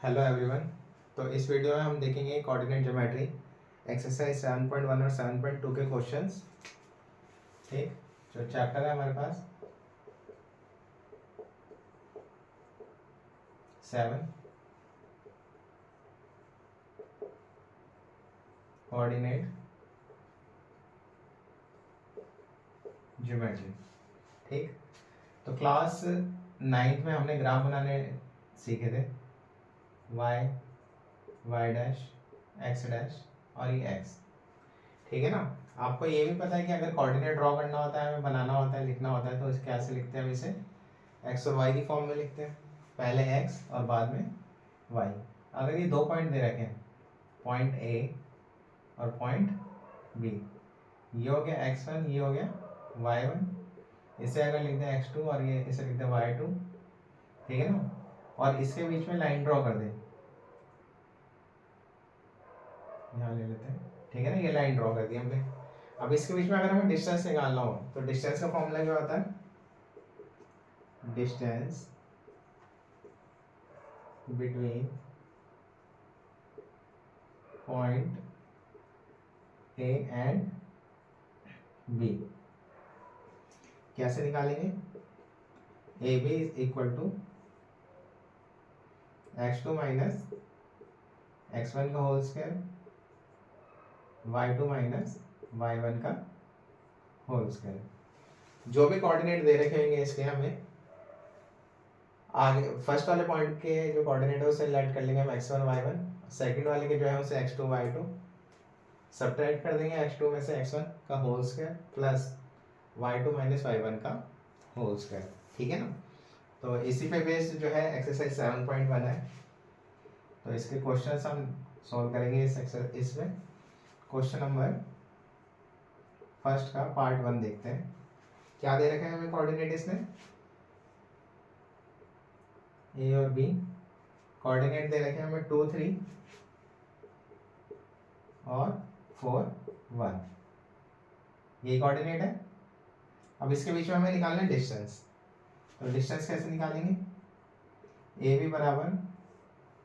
Hello everyone. तो इस video में हम देखेंगे कोऑर्डिनेट ज्योमेट्री एक्सरसाइज 7.1 और 7.2 के क्वेश्चंस। ठीक, जो चैप्टर है हमारे पास 7 कोऑर्डिनेट ज्योमेट्री। ठीक, तो क्लास 9th में हमने ग्राफ बनाने सीखे थे, Y Y dash X dash और ये एक्स। ठीक है ना। आपको ये भी पता है कि अगर कोऑर्डिनेट ड्रॉ करना होता है, हमें बनाना होता है, लिखना होता है, तो इसे कैसे लिखते हैं? हम इसे एक्स और वाई की फॉर्म में लिखते हैं, पहले एक्स और बाद में वाई। अगर ये दो पॉइंट दे रखे हैं, पॉइंट ए और पॉइंट बी, ये हो गया x1, ये हो गया y1, इसे अगर लिखते हैं x2 और ये इसे लिखते हैं y2। ठीक है ना। और इसके बीच में लाइन ड्रॉ कर दें, यहाँ ले लेते हैं। ठीक है ना, ये लाइन ड्रॉ कर दी हमने। अब इसके बीच में अगर हमें डिस्टेंस निकालना हो तो डिस्टेंस का फॉर्मूला क्या होता है? Distance between point A and B. कैसे निकालेंगे? A B is equal to x2 minus x1 का whole square, y2 minus y1 का होल स्क्वायर। जो भी कोऑर्डिनेट दे रखे होंगे इसके हमें आगे फर्स्ट वाले पॉइंट के जो कोऑर्डिनेट है उसे लेट कर लेंगे हम x1 y1, सेकंड वाले के जो है उसे x2 y2, सब्ट्रैक्ट कर देंगे x2 में से x1 का whole square plus y2 minus y1 का होल स्क्वायर। ठीक है ना। तो इसी पे बेस्ड जो है एक्सरसाइज 7.1 है। तो इसके क्वेश्चंस हम सॉल्व करेंगे इसमें। क्वेश्चन नंबर फर्स्ट का पार्ट 1 देखते हैं। क्या दे रखा है हमें कोऑर्डिनेट इसमें? ए और बी कोऑर्डिनेट दे रखे हैं हमें 2 3 और 4 1, ये कोऑर्डिनेट है। अब इसके बीच में हमें निकालना है डिस्टेंस। तो डिस्टेंस कैसे निकालेंगे? ए बी बराबर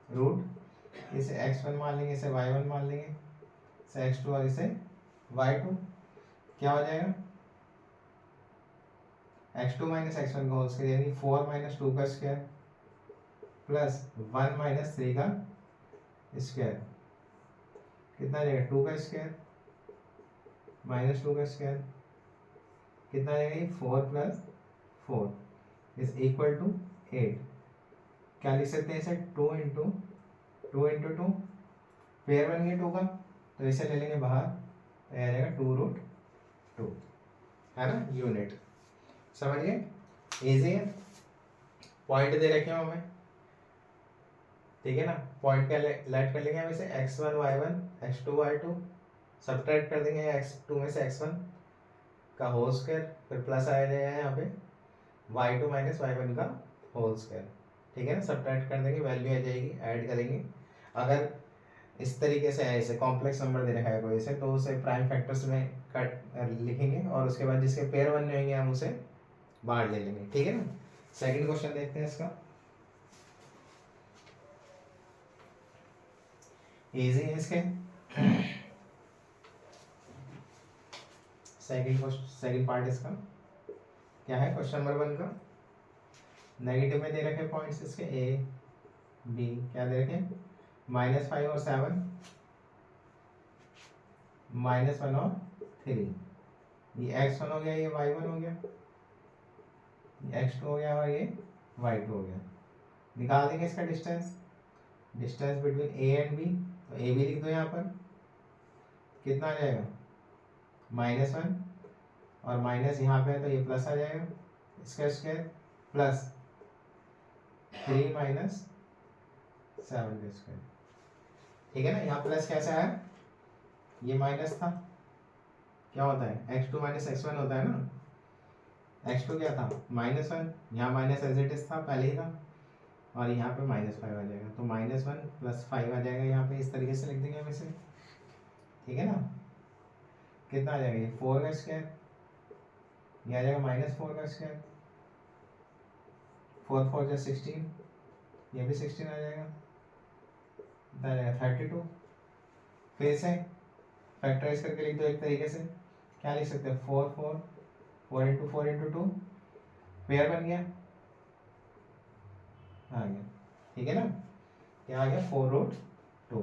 रूट, इसे x1 मान लेंगे, इसे y1 मान लेंगे, इसे x2 और इसे y2। क्या हो जाएगा? x2 माइनस x1 का होल स्क्वायर यानी 4 माइनस 2 का स्क्वायर प्लस 1 माइनस 3 का स्क्वायर। कितना आ जाएगा? 2 का स्क्वायर माइनस 2 का स्क्वायर। कितना आ जाएगा? ये 4 प्लस 4 इज इक्वल टू 8। क्या लिख सकते हैं इसे? 2 इंटू 2 पेयर बन गया 2 का, तो इसे ले लेंगे बाहर, तो आ जाएगा 2√2, है ना, यूनिट। समझिए, इजी है। पॉइंट दे रखे हैं हमें, ठीक है ना। पॉइंट का लेट कर लेंगे हम इसे x1 y1 x2 y2, subtract कर देंगे x2 में से x1 का होल स्क्वायर, फिर प्लस आ जाएगा यहाँ पे y2 माइनस y1 का होल स्क्वायर। ठीक है ना, सब्ट्रैक्ट कर देंगे, वैल्यू आ जाएगी, ऐड करेंगे। अगर इस तरीके से है, इसे कॉम्प्लेक्स नंबर दे रखा है कोई इसे, तो उसे प्राइम फैक्टर्स में कट लिखेंगे और उसके बाद जिसके पेयर बनने होंगे हम उसे बाहर ले लेंगे। ठीक है ना। सेकंड क्वेश्चन देखते हैं इसका। इजी है इसके। सेकंड पार्ट इसका क्या है? क्वेश्चन नंबर 1 का नेगेटिव में दे रखे पॉइंट्स इसके ए बी, क्या दे रखे? -5 और 7, -1 और 3। ये x1 हो गया, ये y1 हो गया, ये x2 हो गया और ये y2 हो गया। निकाल देंगे इसका distance, distance between A and B. तो ए बी लिख दो यहाँ पर, कितना आ जाएगा? -1 और माइनस यहाँ पे है तो ये प्लस आ जाएगा, इसका स्क्वायर प्लस 3 माइनस 7 का स्क्वायर। ठीक है ना। यहाँ प्लस कैसे आया? ये माइनस था, क्या होता है? x2 माइनस x1 होता है ना। x2 क्या था? -1, यहाँ माइनस एज इट इज था, पहले ही था, और यहाँ पे -5 आ जाएगा, तो -1 प्लस 5 आ जाएगा यहाँ पे। इस तरीके से लिख देंगे हम इसे। ठीक है ना। कितना आ जाएगा? ये 4 का स्क्वायर, ये आ जाएगा -4 का स्क्वायर, 4 4 जा 16, ये भी 16 आ जाएगा, 32। फिर से फैक्टराइज करके लिख दो एक तरीके से, क्या लिख सकते हैं, 4 4 4 इंटू 4 इंटू 2, पेयर बन गया, आ गया, ठीक है ना, क्या आ गया 4√2,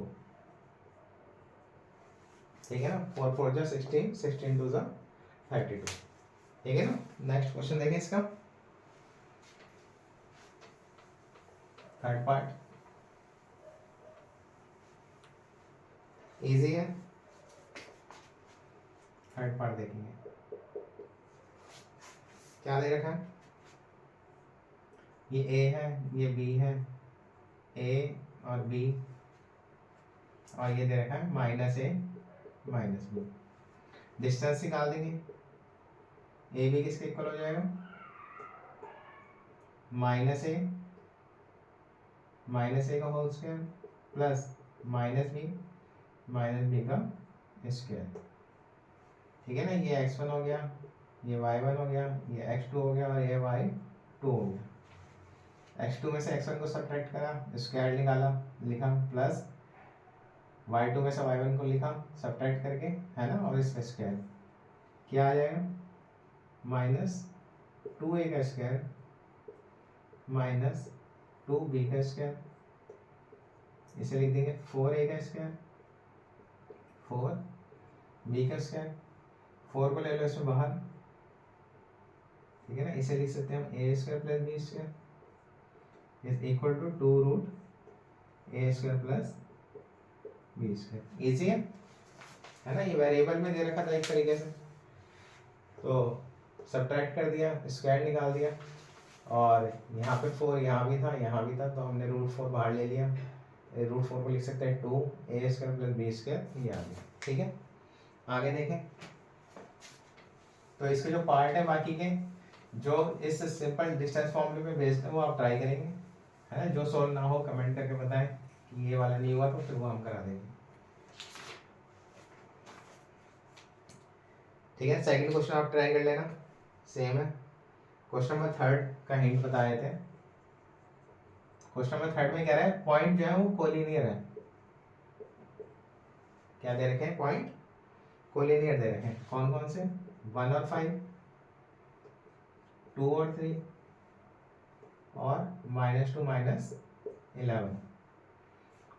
ठीक है ना, 4 4 जा 16, 16 2 जा 32, ठीक है ना। नेक्स्ट क्वेश्चन देखें इसका, थर्ड पार्ट इजी है, थर्ड पार्ट देखेंगे, क्या दे रखा है, ये ए है, ये बी है, ए और बी, और ये दे रखा है -a -b, डिस्टेंस निकाल देंगे, ए बी किसके इक्वल हो जाएगा, -a का होल स्क्वायर प्लस -b का स्क्वायर, ठीक है ना, ये x1 हो गया, ये y1 हो गया, ये x2 हो गया और ये y2 हो गया, x2 में से x1 को सब्ट्रैक्ट करा, स्क्वायर निकाला, लिखा, प्लस y2 में से y1 को लिखा सब्ट्रैक्ट करके, है ना, और इसका स्क्वायर, क्या आ जाएगा, -2a का स्क्वायर -2b का स्क्वायर, इसे लिख देंगे 4a का स्क्वायर 4b का स्क्वायर, 4 को ले लो इसमें बाहर, ठीक है ना, इसे लिख सकते हैं हम a² plus b² is equal to 2√a² plus b², easy है ना, ये वेरिएबल में दे रखा था एक तरीके से, तो सब्ट्रैक्ट कर दिया, स्क्वायर निकाल दिया, और यहाँ पे 4 यहाँ भी था, यहाँ भी था, तो हमने √4 बाहर ले लिया, √4 को लिख सकते हैं 2a² प्लस b², ये आ गया, ठीक है। आगे देखें, तो इसके जो पार्ट है बाकी के, जो इस सिंपल डिस्टेंस फॉर्मूले में बेस्ड है वो आप ट्राई करेंगे, है ना, जो सॉल्व ना हो कमेंट करके बताएं कि ये वाला नहीं हुआ, तो फिर वो हम करा देंगे, ठीक है। सेकंड क्वेश्चन आप ट्राई कर लेना, सेम है, क्वेश्चन नंबर थर्ड का हिंट बताए थे, क्वेश्चन नंबर थर्ड में कह रहा है पॉइंट जो है वो कोलिनियर है, क्या दे रखे हैं, पॉइंट कोलिनियर दे रखे हैं, कौन कौन से, 1 और 5, 2 और 3, और -2 -11,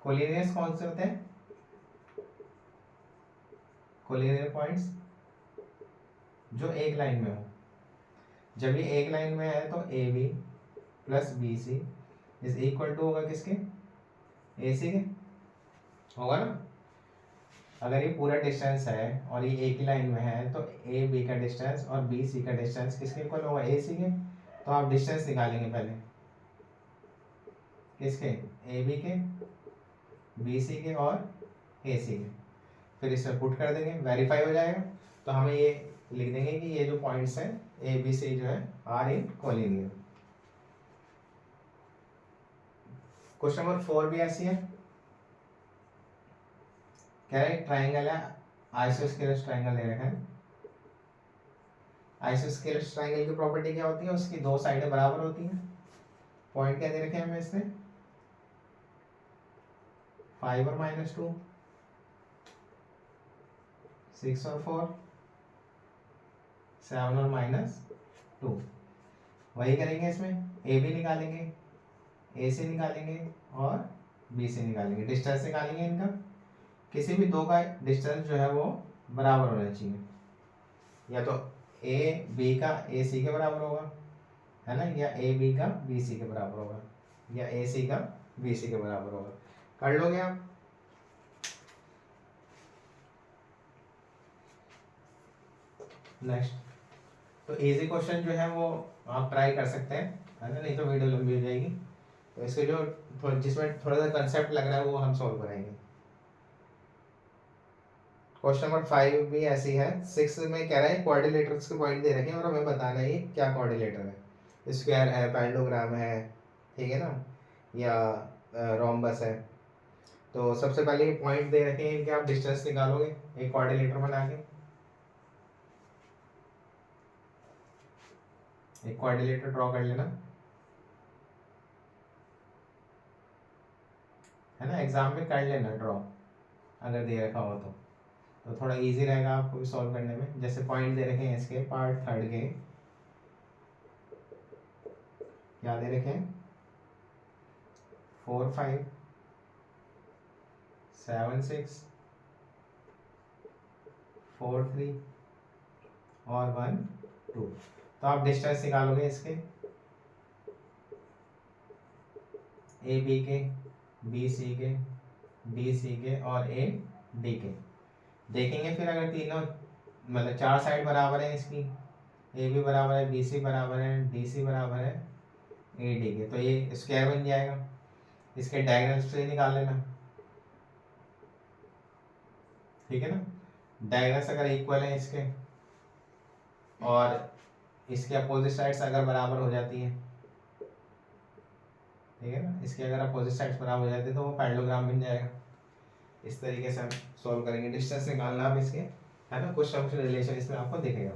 कोलिनियर्स कौन से होते हैं, कोलिनियर पॉइंट्स जो एक लाइन में हो, जब ये एक लाइन में है तो A B plus B C is equal to होगा किसके, ए सी के, होगा ना, अगर ये पूरा डिस्टेंस है और ये एक ही लाइन में है तो ए बी का डिस्टेंस और बी सी का डिस्टेंस किसके इक्वल होगा, ए सी के, तो आप डिस्टेंस निकालेंगे पहले, किसके, ए बी के, बी सी के और ए सी के, फिर इसमें पुट कर देंगे, वेरीफाई हो जाएगा, तो हमें ये लिख देंगे कि ये जो पॉइंट्स हैं ए बी सी जो है are in collinear. Question number 4 भी ऐसी है, कह रहे ट्राइंगल है, आइसोस्केलस ट्राइंगल दे रखा है, आइसोस्केलस ट्राइंगल की प्रॉपर्टी क्या होती है, उसकी दो साइडें बराबर होती हैं, पॉइंट क्या दे रखे हैं हमें इसमें, 5 और -2, 6 और 4, 7 और -2, वही करेंगे, इसमें ए बी निकालेंगे, ए से निकालेंगे और बी से निकालेंगे, डिस्टेंस निकालेंगे इनका, किसी भी दो का डिस्टेंस जो है वो बराबर होना चाहिए, या तो ए बी का ए सी के बराबर होगा, है ना, या ए बी का बी सी के बराबर होगा, या ए सी का बी सी के बराबर होगा, कर लोगे आप। नेक्स्ट, तो इजी क्वेश्चन जो है वो आप ट्राई कर सकते हैं, है ना, नहीं तो वीडियो लंबी हो जाएगी, तो इसके जो जिसमें थोड़ा सा कंसेप्ट लग रहा है वो हम सॉल्व करेंगे। क्वेश्चन नंबर 5 भी ऐसी है, 6 में कह रहा है क्वाड्रिलेटरल्स के पॉइंट दे रखे हैं और हमें बताना है ये क्या क्वाड्रिलेटर है, स्क्वायर है, पैरेललोग्राम है, ठीक है ना, या रोम्बस है, तो सबसे पहले ये पॉइंट दे रखे हैं, इनके आप डिस्टेंस निकालोगे एक क्वाड्रिलेटर बना के, एक क्वाड्रिलेटर ड्रॉ कर लेना, है ना, एग्जाम में कर लेना ड्रॉ अगर दे रखा हो तो थोड़ा इजी रहेगा आपको भी सॉल्व करने में। जैसे पॉइंट दे रखे हैं इसके पार्ट थर्ड के, क्या दे रखे हैं, 4 5 7 6 4 3 और 1 2। तो आप डिस्टेंस निकालोगे इसके ए बी के, बी सी के, डी सी के और ए डी के। देखेंगे फिर अगर तीनों मतलब 4 साइड बराबर है इसकी, ए बी बराबर है, बी सी बराबर है, डी सी बराबर है ए डी के, तो ये स्क्वायर बन जाएगा। इसके डायगोनल्स से निकाल लेना, ठीक है ना। डायगोनल्स अगर इक्वल है इसके और इसके अपोजिट साइड्स अगर बराबर हो जाती है, ठीक है ना, इसके अगर अपोजिट साइड्स बराबर हो जाती है तो वो पैरेललोग्राम बन जाएगा। इस तरीके से हम सॉल्व करेंगे। डिस्टेंस निकालना आप इसके, है ना, कुछ ना कुछ रिलेशन इसमें आपको दिखेगा,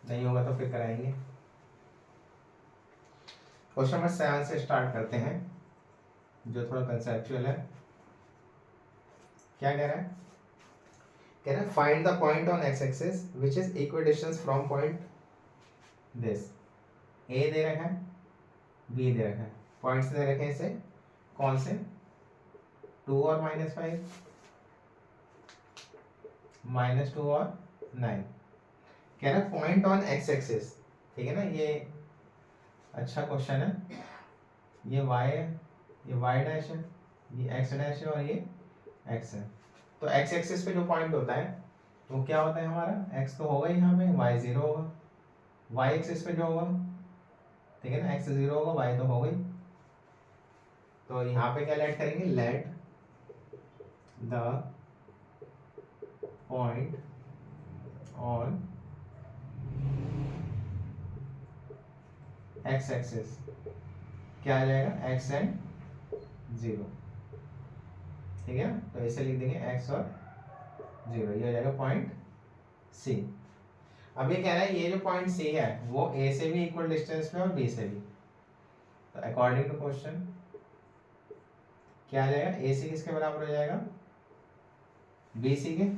नहीं होगा तो फिर कराएंगे। क्वेश्चन नंबर 7 से स्टार्ट करते हैं, जो थोड़ा कंसेप्चुअल है। क्या कह रहा है, कह रहा है find the point on x axis which is equidistance from point this. A दे रखा है, बी दे रखा है, पॉइंट्स दे रखे हैं इसे, कौन से, 2 और -5, -2 और 9। कह रहा है पॉइंट ऑन एक्स एक्सिस, ठीक है ना। ये अच्छा क्वेश्चन है। ये y है, ये y डैश है, ये x डैश है और ये x है। तो x एक्सिस पे जो पॉइंट होता है वो क्या होता है हमारा, x तो होगा यहाँ पे, y 0 होगा। y एक्सिस पे जो होगा, ठीक है ना, x 0 होगा, y तो होगा ही। तो यहाँ पे क्या लेट करेंगे, late the point on x axis, क्या आ जाएगा, x एंड 0, ठीक है ना। तो इसे लिख देंगे x और 0, ये हो जाएगा पॉइंट C। अब ये कह रहा है ये जो पॉइंट C है वो A से भी इक्वल डिस्टेंस पे और B से भी। तो अकॉर्डिंग टू क्वेश्चन क्या आ जाएगा, AC किसके बराबर हो जाएगा, BC के।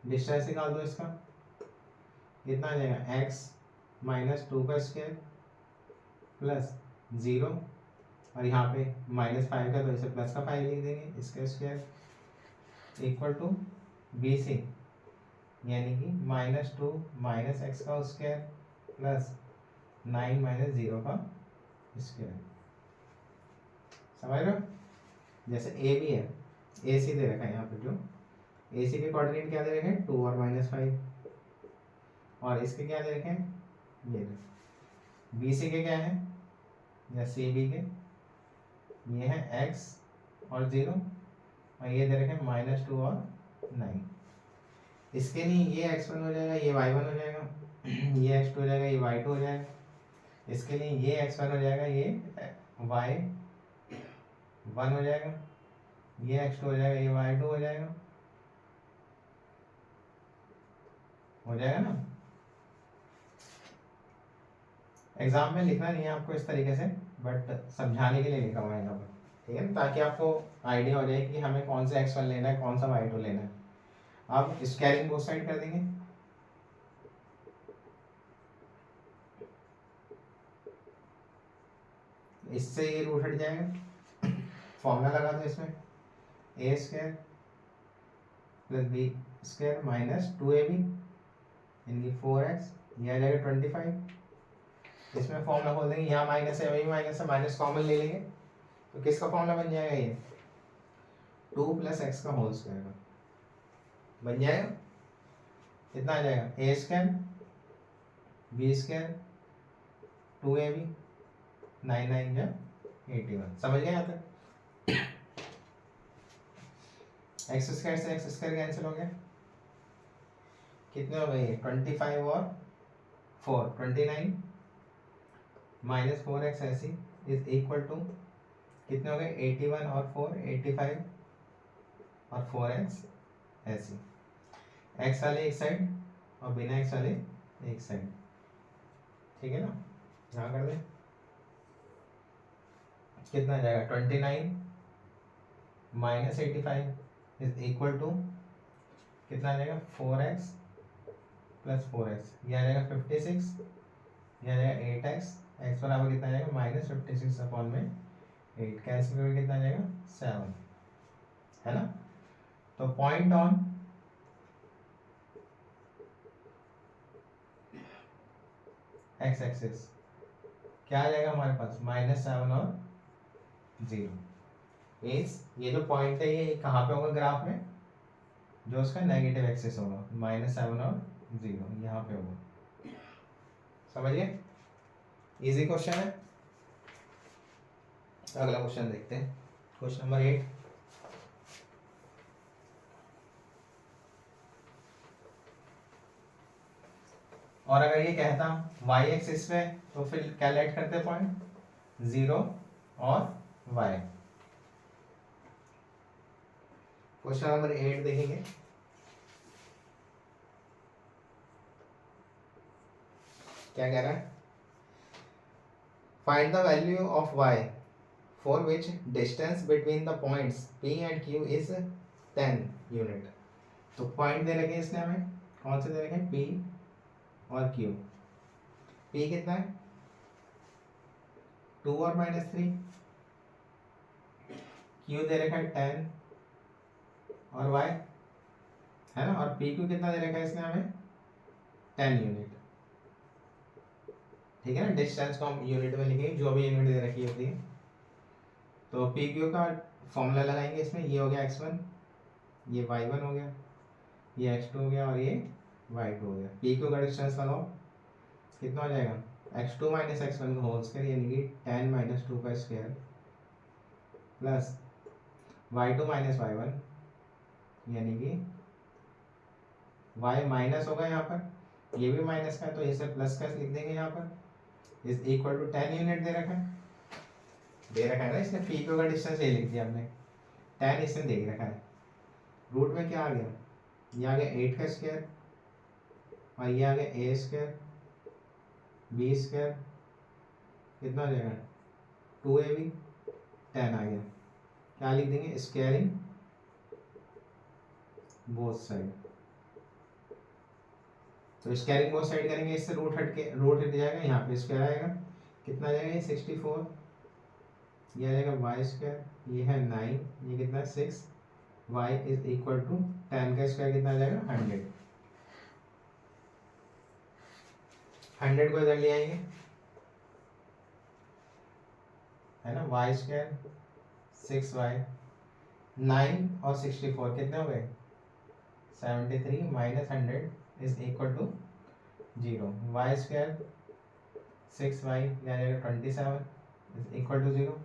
डिस्टेंस निकाल दो इसका, कितना आ जाएगा, x -2 का स्क्वायर प्लस 0 और यहाँ पे -5 का, तो इसे प्लस का 5 लिख देंगे, इसका स्क्वायर इक्वल टू BC, यानी कि -2 -x का स्क्वायर प्लस 9 -0 का स्क्वायर। समझ रहे हो। जैसे ए भी है, ए सी दे रखा है यहाँ पे, जो ए सी के कोऑर्डिनेट क्या दे रखे हैं, 2 और -5, और इसके क्या दे रखे हैं, ये बी सी के क्या है, या सी बी के, ये है x और 0 और ये दे रखे हैं -2 और 9। इसके लिए ये x1 हो जाएगा, ये y1 हो जाएगा, ये x2 हो जाएगा, ये y2 हो जाएगा। इसके लिए ये x1 हो जाएगा, ये y1 हो जाएगा, ये x2 हो जाएगा, ये y2 हो जाएगा, हो जाएगा ना। एग्जाम में लिखना नहीं है आपको इस तरीके से, बट समझाने के लिए लिखा हुआ है यहाँ पर, ठीक है ना, ताकि आपको आइडिया हो जाए कि हमें कौन सा x1 लेना है, कौन सा y2 लेना है। आप स्क्वायरिंग बोथ साइड कर देंगे, इससे ये रूट हट जाएगा, फॉर्मूला लगा दो इसमें, a square plus b square -2ab यानी 4x, ये आ जाएगा 25। इसमें फॉर्मूला खोल देंगे, यहाँ माइनस है, वही माइनस है, माइनस कॉमन ले लेंगे, तो किसका फॉर्मूला बन जाएगा, ये 2 + x का होल स्क्वायर का बन जाएगा। कितना आ जाएगा, a square b square 2ab 9 9 जा 81। समझ गए यहाँ तक। एक्स स्क्वायर से एक्स स्क्वायर कैंसिल हो गया, कितने हो गए, 25 और 4 29 -4x ऐसी इज इक्वल टू कितने हो गए, 81 और 4 85 और 4x ऐसी। x वाले एक साइड और बिना x वाले एक साइड, ठीक है ना। यहाँ कर दे, कितना आ जाएगा 29 माइनस 85 इज इक्वल टू कितना आ जाएगा 4x प्लस 4x, ये आ जाएगा 56, ये आ जाएगा 8x, x बराबर कितना आ जाएगा माइनस 56 अपॉन में 8, कैंसिल करके कितना आ जाएगा 7, है ना। तो पॉइंट ऑन x एक्सिस क्या आ जाएगा हमारे पास -7 और 0। ये जो पॉइंट है ये कहाँ पे होगा ग्राफ में, जो उसका नेगेटिव एक्सिस होगा, -7 और 0 यहाँ पे होगा। समझिए, इजी क्वेश्चन है। अगला क्वेश्चन देखते हैं, क्वेश्चन नंबर 8। और अगर ये कहता y एक्सिस पे तो फिर क्या लेट करते पॉइंट 0 और y। क्वेश्चन नंबर 8 देखेंगे। क्या कह रहा है, find the value of y for which distance between the points p and q is 10 unit. तो पॉइंट दे रखे इसने हमें, कौन से दे रखे p और q। p कितना है 2 और -3, q दे रखा है 10 और y, है ना। और pq कितना दे रखा है इसने हमें 10 यूनिट। ठीक है ना, डिस्टेंस को हम यूनिट में लिखेंगे, जो भी यूनिट दे रखी होती है। तो पी क्यू का फॉर्मूला लगाएंगे इसमें, ये हो गया x1, ये y1 हो गया, ये x2 हो गया और ये y2 हो गया। पी क्यू का डिस्टेंस लगाओ, कितना हो जाएगा x2 माइनस x1 का होल स्क्वायर यानी कि 10 माइनस 2 का square plus y2 minus y1 यानी कि y माइनस होगा यहाँ पर, ये भी माइनस का है तो इसे प्लस का लिख देंगे यहाँ पर, इज इक्वल टू 10 यूनिट दे रखा है ना इसने। पी क्यू का डिस्टेंस ये लिख दिया हमने, 10 इसने दे रखा है। रूट में क्या आ गया, ये आ गया 8 का स्क्वायर और ये आ गया a स्क्वायर b स्क्वायर, कितना हो जाएगा 2ab, 10 आ गया। क्या लिख देंगे, स्क्वायरिंग बोथ साइड। तो स्क्वायरिंग बोथ साइड करेंगे, इससे रूट हट जाएगा, यहाँ पे स्क्वायर आएगा, कितना आ जाएगा ये 64, ये आ जाएगा वाई स्क्वायर, ये है 9, ये कितना है 6, वाई इज इक्वल टू 10 का स्क्वायर कितना आ जाएगा 100। 100 को इधर ले आएंगे, है ना, वाई स्क्वायर 6y, 9 और 64 कितने हो गए 73 minus 100 is equal to 0। Y square 6y या जाएगा 27 इज इक्वल टू 0।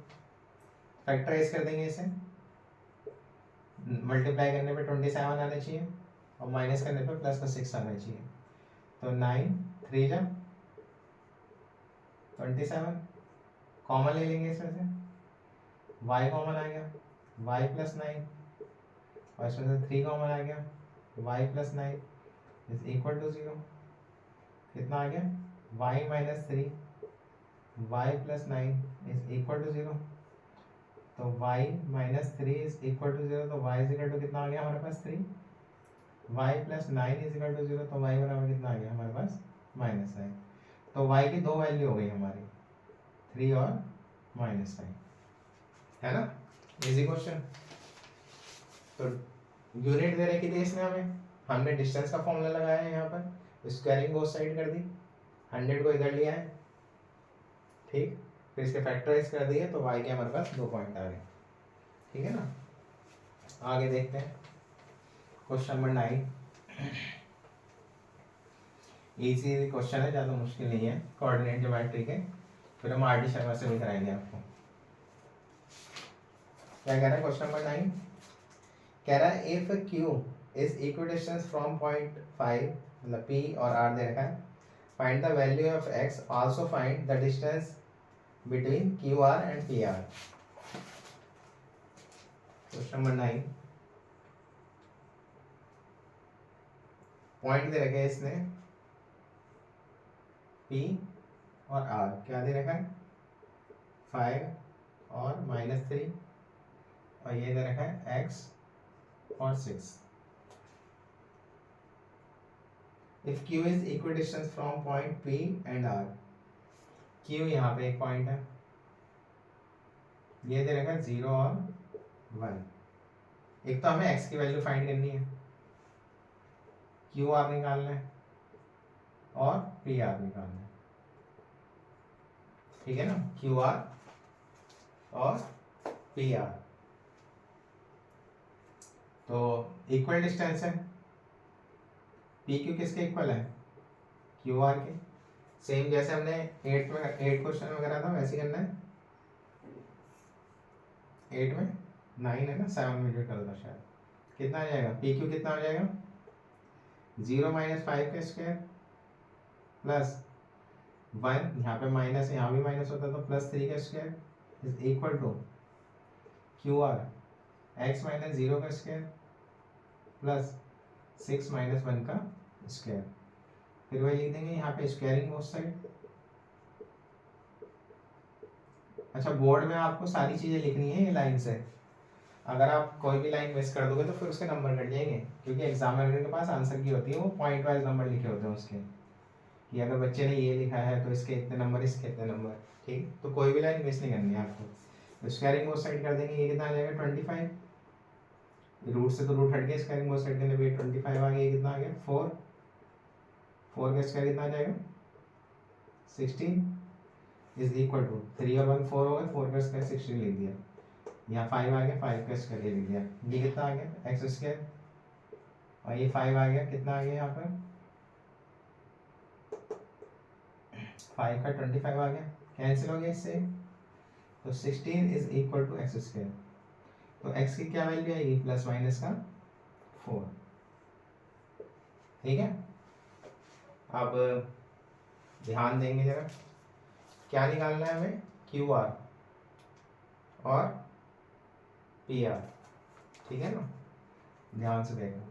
फैक्टराइज कर देंगे इसे, मल्टीप्लाई करने पे 27 आना चाहिए और माइनस करने पे प्लस का 6 आना चाहिए। तो 9 3 जा 27, कॉमन ले लेंगे इसमें से, y कॉमन आ गया y प्लस 9 और इसमें से 3 कॉमन आ गया y plus 9 is equal to 0। कितना आ गया y minus 3 y plus 9 is equal to 0। तो y minus 3 is equal to 0, तो y इज इक्वल टू कितना आ गया हमारे पास 3, y plus 9 is equal to 0, तो y बराबर कितना आ गया हमारे पास -9। तो y की दो वैल्यू हो गई हमारी 3 और -9, है ना। Easy question. तो यूनिट दे रखी थी इसने हमें, हमने डिस्टेंस का फॉर्मूला लगाया है यहाँ पर, स्क्वायरिंग बोथ साइड कर दी, 100 को इधर लिया है, ठीक, फिर इसके फैक्टराइज कर दिए तो y के हमारे पास 2 पॉइंट आ गए। ठीक है ना, आगे देखते हैं क्वेश्चन नंबर 9। इजी क्वेश्चन है, ज़्यादा मुश्किल नहीं है, कोऑर्डिनेट ज्योमेट्री के, फिर हम आर डी शर्मा से भी कराएंगे आपको। क्या कह रहा है क्वेश्चन नंबर 9, कह रहा है if Q is equidistance from point 5, मतलब P और R दे रखा है, find the value of x, also find the distance between QR and PR। Question number 9, point दे रखे हैं इसने P और R, क्या दे रखा है 5 और -3 और ये दे रखा है x और 6। If q is equal distance from point p and r, q यहाँ पे एक पॉइंट है, ये दे रखा है 0 और 1। एक तो हमें x की वैल्यू फाइंड करनी है, QR निकालना है और PR निकालना है, ठीक है ना, QR और PR। तो इक्वल डिस्टेंस है, PQ किसके इक्वल है, QR के। सेम जैसे हमने 8 क्वेश्चन में करा था वैसे करना है। 8 में 9 है ना, 7 में जो करा था शायद। कितना आ जाएगा, PQ कितना हो जाएगा, 0 - 5 का स्क्वायर प्लस 1, यहाँ पे माइनस, यहाँ भी माइनस होता तो +3 का square is equal to QR x - 0 का स्क्वायर प्लस 6 - 1 का स्क्वायर। फिर वही लिख देंगे यहाँ पे स्क्वायरिंग बोथ साइड। अच्छा, बोर्ड में आपको सारी चीजें लिखनी है ये लाइन से, अगर आप कोई भी लाइन मिस कर दोगे तो फिर उसके नंबर कट जाएंगे, क्योंकि एग्जामिनर के पास आंसर की होती है, वो पॉइंट वाइज नंबर लिखे होते हैं उसके, कि अगर बच्चे ने ये लिखा है तो इसके इतने नंबर, इसके इतने नंबर, ठीक। तो कोई भी लाइन मिस नहीं करनी है आपको। तो स्क्वायरिंग बोथ साइड कर देंगे, ये कितना आ जाएगा 25, रूट से तो रूट हट गया, स्क्वायरिंग बोथ साइड करने पे 25 आ गया, ये कितना आ गया 4 का स्क्वायर कितना आ जाएगा 16 इज इक्वल टू 3 और 1 4 हो गए, 4 का स्क्वायर 16 लिख दिया, यहाँ 5 आ गया, 5 का स्क्वायर लिख दिया, ये कितना आ गया एक्स स्क्वायर, और ये 5 आ गया, कितना आ गया यहाँ पर 5 का 25 आ गया, कैंसिल हो गया इससे, तो 16 is equal to X square. तो x की क्या वैल्यू आएगी, प्लस माइनस का 4, ठीक है। अब ध्यान देंगे जरा, क्या निकालना है हमें, QR और PR, ठीक है ना, ध्यान से देखना।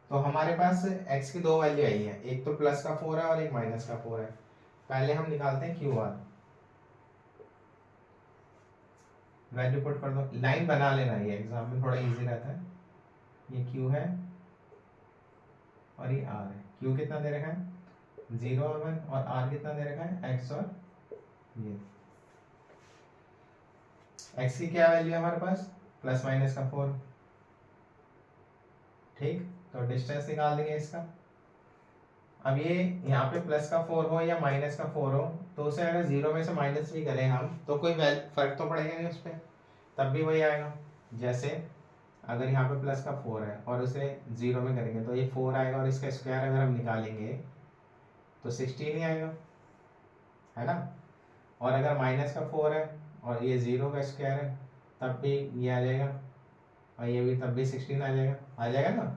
तो हमारे पास x की दो वैल्यू आई है, एक तो प्लस का 4 है और एक माइनस का 4 है। पहले हम निकालते हैं QR, वैल्यू पुट कर दो, लाइन बना लेना, ये एग्जाम में थोड़ा इजी रहता है। ये Q है और ये R है। Q कितना दे रखा है 0 और 1, और R कितना दे रखा है x और ये। x की क्या वैल्यू है हमारे पास, प्लस माइनस का 4, ठीक। तो डिस्टेंस निकाल देंगे इसका। अब ये यहाँ पे प्लस का 4 हो या माइनस का 4 हो, तो उसे अगर 0 में से माइनस भी करें हम तो कोई फर्क तो पड़ेगा नहीं उस पर, तब भी वही आएगा। जैसे अगर यहाँ पे प्लस का 4 है और उसे 0 में करेंगे तो ये 4 आएगा, और इसका स्क्वायर अगर हम निकालेंगे तो 16 ही आएगा, है ना। और अगर माइनस का 4 है और ये 0 का स्क्वायर है तब भी ये आ जाएगा, और ये भी तब भी 16 आ जाएगा ना।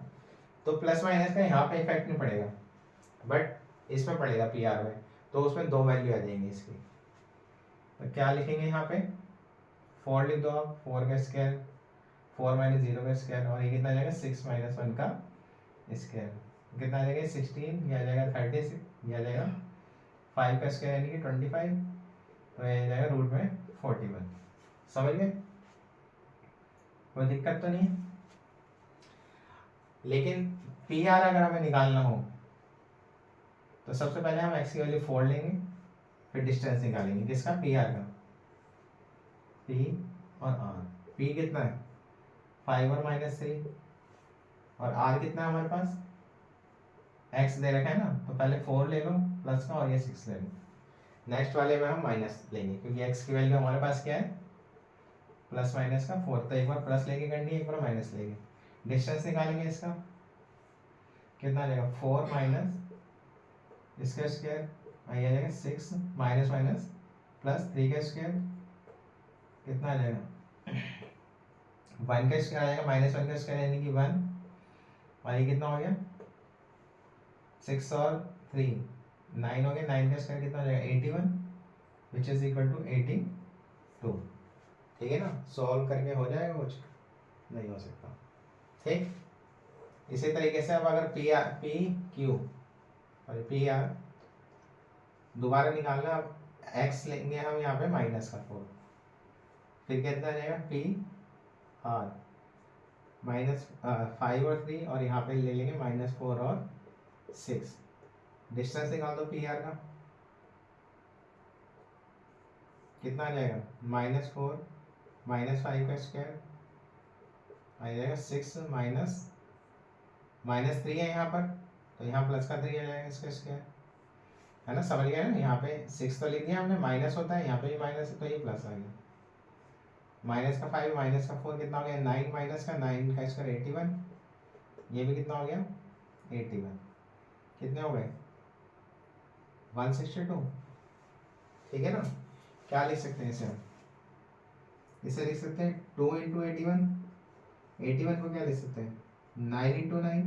तो प्लस माइनस का यहाँ पे इफेक्ट नहीं पड़ेगा, बट इसमें पड़ेगा PR में, तो उसमें दो वैल्यू आ जाएंगी इसकी। तो क्या लिखेंगे यहाँ पे, 4 लिख दो आप, 4 का स्क्वायर, 4 - 0 का स्क्वायर, और ये कितना आ जाएगा 6 - 1 का स्क्वायर, कितना आ जाएगा 16, ये आ जाएगा 36, ये आ जाएगा 5 का स्क्वायर यानी कि 25, तो ये आ जाएगा रूट में 41। समझ गए, कोई दिक्कत तो नहीं है। लेकिन PR अगर हमें निकालना हो तो सबसे पहले हम x की वैल्यू 4 लेंगे, फिर डिस्टेंस निकालेंगे किसका, PR का, P और R। P कितना है 5 और -3, और R कितना है हमारे पास, x दे रखा है ना, तो पहले 4 ले लो प्लस का, और ये 6 ले लो। नेक्स्ट वाले में हम माइनस लेंगे, क्योंकि x की वैल्यू हमारे पास क्या है प्लस माइनस का 4, तो एक बार प्लस लेके करनी है, एक बार माइनस लेंगे। डिस्टेंस निकालेंगे इसका, कितना आ जाएगा 4 माइनस इसका स्क्वायर, आ जाएगा 6 माइनस माइनस प्लस 3 का स्क्वायर, कितना आ जाएगा 1 का स्क्वायर आ जाएगा, -1 का स्क्वायर यानी कि 1, और ये कितना हो गया 6 और 3 9 हो गया, 9 का स्क्वायर कितना हो जाएगा 81, विच इज इक्वल टू 82, ठीक है ना। सॉल्व करके हो जाएगा कुछ, नहीं हो सकता, ठीक। इसी तरीके से अब अगर PQ और PR दोबारा निकालना, अब एक्स लेंगे हम यहाँ पे माइनस का 4, फिर कितना आ जाएगा पी आर माइनस 5 और 3, और यहाँ पे ले लेंगे -4 और 6। डिस्टेंस निकाल दो पी आर का, कितना आ जाएगा -4 -5 का स्क्वायर आ जाएगा 6 -3 है यहाँ पर, तो यहाँ प्लस का 3 आ जाएगा इसका स्क्वायर, है ना। समझ गया ना, यहाँ पे 6 तो लिख दिया हमने, माइनस होता है यहाँ पे भी माइनस है, तो ये प्लस आ गया। माइनस का 5 माइनस का 4 कितना हो गया 9, माइनस का 9 का स्क्वायर 81, ये भी कितना हो गया 81, कितने हो गए 162, ठीक है ना। क्या लिख सकते हैं इसे हम, इसे लिख सकते हैं 2 × 81, 81 को क्या लिख सकते हैं 9 × 9,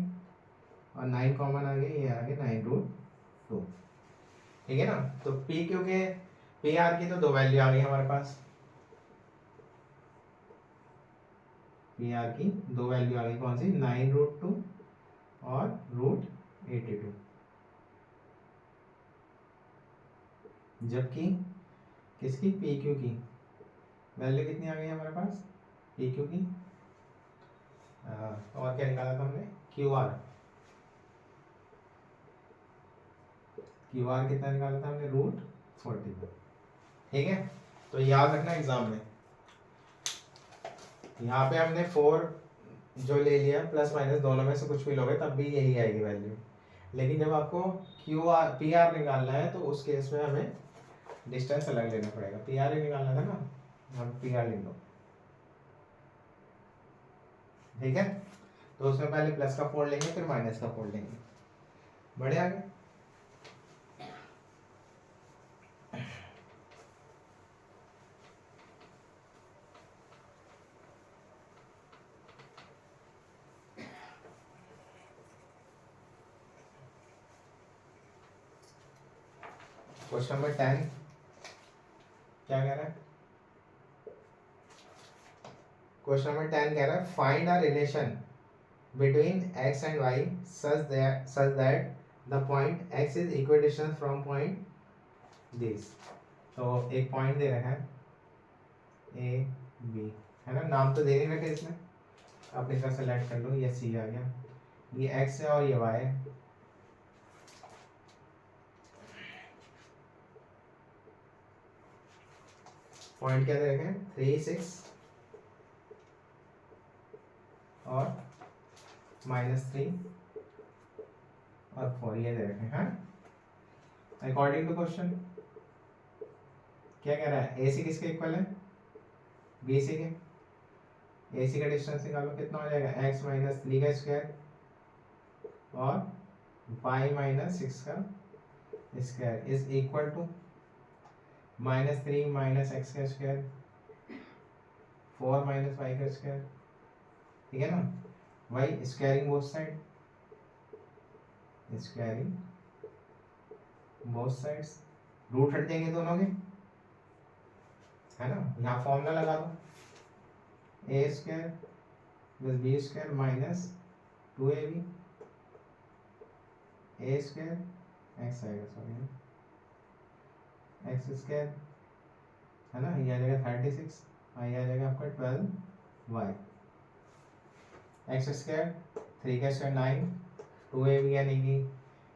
और 9 कॉमन आ गया, ये आ गया 9√2, ठीक है ना। तो P क्योंकि पी आर की तो 2 वैल्यू आ गई हमारे पास, पी आर की 2 वैल्यू आ गई, कौन सी 9√2 और √82, जबकि किसकी पी क्यू की वैल्यू कितनी आ गई हमारे पास पी क्यू की, और क्या निकाला था हमने क्यू आर, क्यू आर कितना निकाला था हमने √40, ठीक है। तो याद रखना एग्जाम में, यहाँ पे हमने 4 जो ले लिया, प्लस माइनस दोनों में से कुछ भी लोगे तब भी यही आएगी वैल्यू, लेकिन जब आपको क्यू आर पी आर निकालना है तो उस केस में हमें डिस्टेंस अलग लेना पड़ेगा। पी आर ही निकालना था ना, हम पी आर लिख लो, ठीक है। तो उसमें पहले प्लस का 4 लेंगे, फिर माइनस का 4 लेंगे, बढ़े आगे। क्वेश्चन नंबर 10 क्या कह रहा है, क्वेश्चन नंबर 10 कह रहा है find a relation between x and y such that the point x is equidistant from point this। तो एक पॉइंट दे रखा है ए बी, है ना, नाम तो दे नहीं रखे इसमें, आप इसका सेलेक्ट कर लो, ये सी आ गया, ये x है और ये y है, पॉइंट क्या दे रखे हैं 3 6 और -3 और 4 ये दे रखे हैं। अकॉर्डिंग टू क्वेश्चन क्या कह रहा है, ए सी किसके इक्वल है बी सी के, ए सी का डिस्टेंस निकालो, कितना हो जाएगा x -3 का स्क्वायर और y -6 का square is equal to -3 - x का स्क्वायर 4 - y का स्क्वायर, ठीक है ना। y squaring both side, squaring both sides, root हट जाएंगे दोनों के, है ना। यहाँ फॉर्मूला लगा दो a square plus b square minus 2ab a square x आएगा, सॉरी एक्स स्क्वायर, है ना, ये आ जाएगा 36, और ये आ जाएगा आपका 12y, एक्स स्क्वायर 3 का स्क्वायर 9, 2ab यानी कि,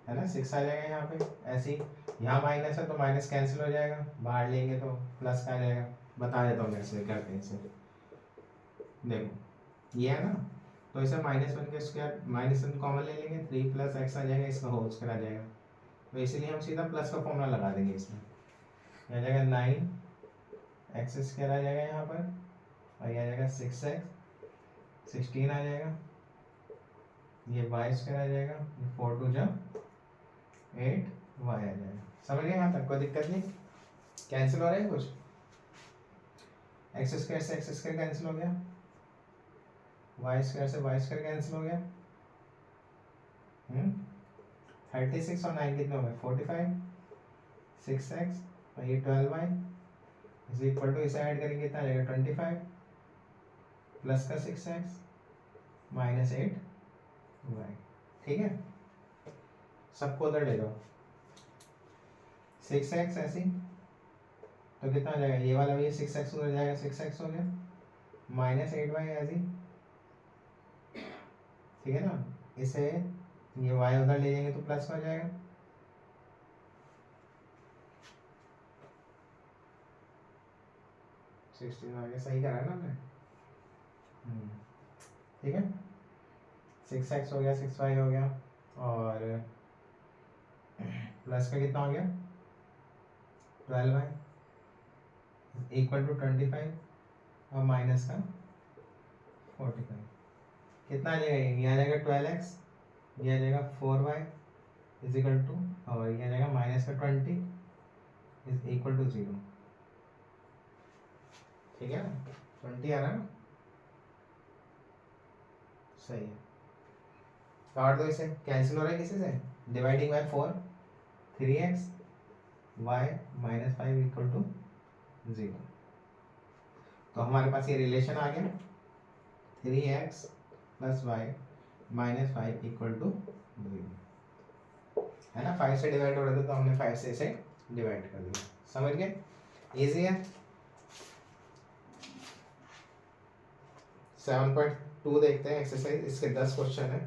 है ना, 6 आ जाएगा यहाँ पे, ऐसे ही यहाँ माइनस है तो माइनस कैंसिल हो जाएगा, बाहर लेंगे तो प्लस का आ जाएगा। बता देता हूँ कैसे करते हैं इसे, देखो ये है ना, तो इसे -1 के स्क्वायर -1 कॉमन ले लेंगे, 3 + x आ जाएगा, इसका होल स्क्वायर आ जाएगा, तो इसीलिए हम सीधा प्लस का फॉर्मूला लगा देंगे इसमें, आ जाएगा 9x² आ जाएगा यहाँ पर, और ये आ जाएगा 6x 16 आ जाएगा, ये y² आ जाएगा, 4 × 2 = 8y आ जाएगा। समझ गए यहाँ तक, कोई दिक्कत नहीं, कैंसिल हो रहा है कुछ, x² से x² कैंसिल हो गया, y² से y² कैंसिल हो गया, 36 और 9 कितने हो गए 45, 6x और ये 12y इज इक्वल टू, इसे ऐड करेंगे कितना आ जाएगा 25 प्लस का 6x माइनस 8y, ठीक है। सबको उधर ले जाओ, 6x ऐसी तो कितना हो जाएगा, ये वाला भी 6x हो जाएगा, 6x हो गया माइनस 8y एज ही, ठीक है ना। इसे ये y उधर ले जाएंगे तो प्लस हो जाएगा, सिक्सटीन आ गया, सही करा है ना हमने। ठीक है, 6x हो गया, 6y हो गया, और प्लस का कितना हो गया 12y इक्वल टू 25, और माइनस का 45, कितना आ जाएगा, ये आ जाएगा 12x, ये आ जाएगा 4y इज इक्वल टू, और ये आ जाएगा माइनस का 20 इज इक्वल टू 0, ठीक है ना, 20 आ रहा है ना, सही है। काट दो इसे, कैंसिल हो रहा है किसी से, dividing by 4, 3x y minus 5 equal to 0, तो हमारे पास ये रिलेशन आ गया 3x plus y minus 5 equal to 0, है ना। 5 से डिवाइड हो रहा था तो हमने 5 से इसे डिवाइड कर दिया, समझ गए, इजी है। 7.2 देखते हैं एक्सरसाइज, इसके 10 क्वेश्चन है,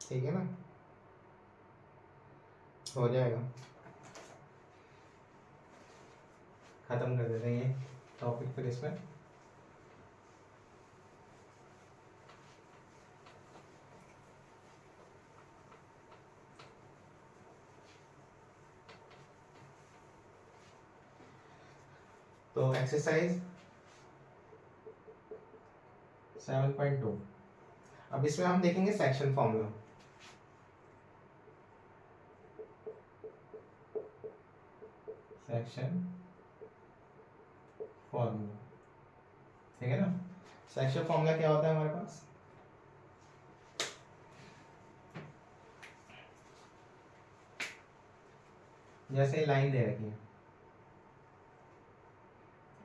ठीक है ना, हो जाएगा, खत्म कर देते हैं ये टॉपिक फिर इसमें। तो एक्सरसाइज 7.2, अब इसमें हम देखेंगे सेक्शन फॉर्मूला। सेक्शन फॉर्मूला, ठीक है ना। सेक्शन फॉर्मूला क्या होता है हमारे पास, जैसे लाइन दे रखी है,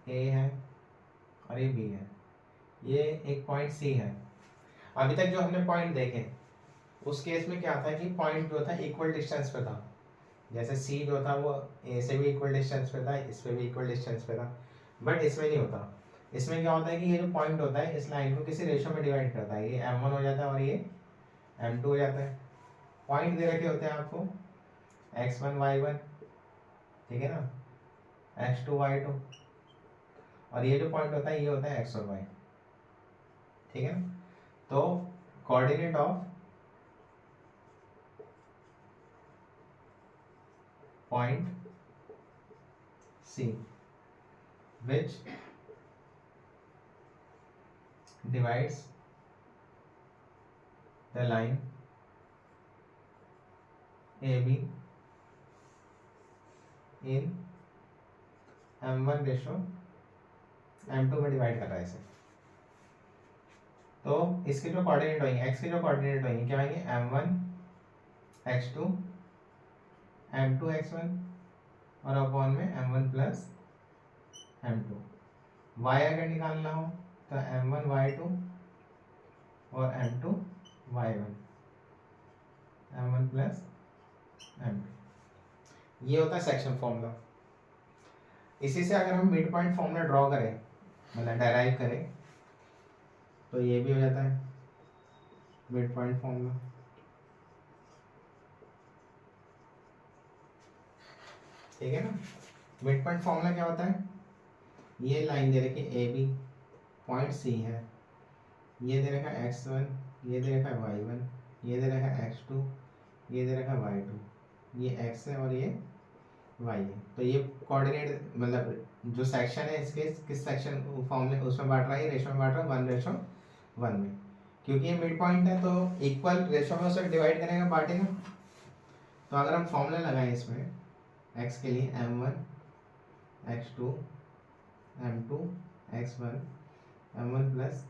ए है और ये बी है, ये एक पॉइंट सी है। अभी तक जो हमने पॉइंट देखे उस केस में क्या था कि पॉइंट जो था इक्वल डिस्टेंस पे था, जैसे सी जो था वो ए से भी इक्वल डिस्टेंस पे था, इस पे भी इक्वल डिस्टेंस पे था, बट इसमें नहीं होता। इसमें क्या होता है कि ये जो पॉइंट होता है इस लाइन को किसी रेशो में डिवाइड करता है, ये m1 हो जाता है और ये m2 हो जाता है। पॉइंट दे रखे होते हैं आपको x1 y1, ठीक है ना, x2 y2, और ये जो पॉइंट होता है ये होता है x और y, ठीक है ना। तो coordinate of point C which divides the line AB in m1 ratio m2 में डिवाइड कर रहा है इसे। तो इसके जो कोऑर्डिनेट होंगे, x के जो कोऑर्डिनेट होंगे क्या होंगे, m1 x2 m2 x1 और अपॉन में m1 प्लस m2। y अगर निकालना हो तो m1 y2 और m2 y1, m1 plus m2, ये होता है सेक्शन फॉर्मूला। इसी से अगर हम मिड पॉइंट फॉर्मूला ड्रॉ करें, मतलब डेराइव करें, तो ये भी हो जाता है मिड पॉइंट फॉर्मूला, ठीक है ना। मिड पॉइंट फॉर्मूला क्या होता है, ये लाइन दे रखी है ए बी, पॉइंट सी है, ये दे रखा है x1, ये दे रखा है y1, ये दे रखा है x2, ये दे रखा है y2, ये x है और ये y है। तो ये कोऑर्डिनेट मतलब जो सेक्शन है इसके किस सेक्शन फॉर्म में उसमें बांट रहा है, रेशो में बांट रहा है 1:1 में, क्योंकि ये मिड पॉइंट है तो इक्वल रेशो में उसे डिवाइड करेगा, बांटेगा। तो अगर हम फॉर्मूला लगाएं इसमें x के लिए m1 x2 m2 x1 m1 plus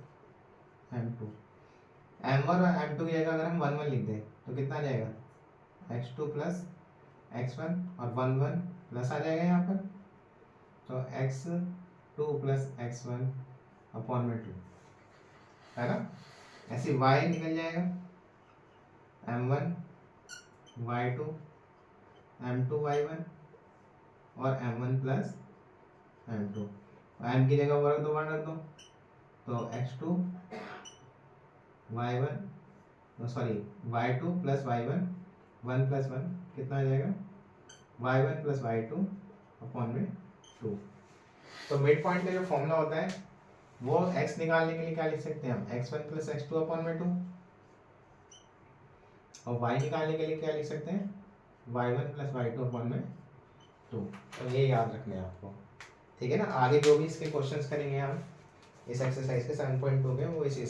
m2, m1 और m2 की जगह अगर हम 1 1 लिख दें तो कितना आ जाएगा, x2 प्लस x1 और 1 1 प्लस आ जाएगा यहाँ पर, तो x2 प्लस x1 अपॉन में 2, है ना। ऐसे y निकल जाएगा m1 y2 m2 y1 और m1 प्लस m2। m की जगह वर्ग 2 रख दो, तो x2 y1 sorry y2 plus y1 1 plus 1 कितना आ जाएगा y1 प्लस y2 अपॉन में 2। तो मिड पॉइंट का जो फॉर्मूला होता है वो x निकालने के लिए क्या लिख सकते हैं हम, x1 प्लस x2 अपॉन में 2, और y निकालने के लिए क्या लिख सकते हैं, y1 प्लस y2 अपॉन में 2। तो ये याद रखना है आपको, ठीक है ना। आगे जो भी इसके क्वेश्चंस करेंगे हम इस एक्सरसाइज के 7.2 में, वो इसी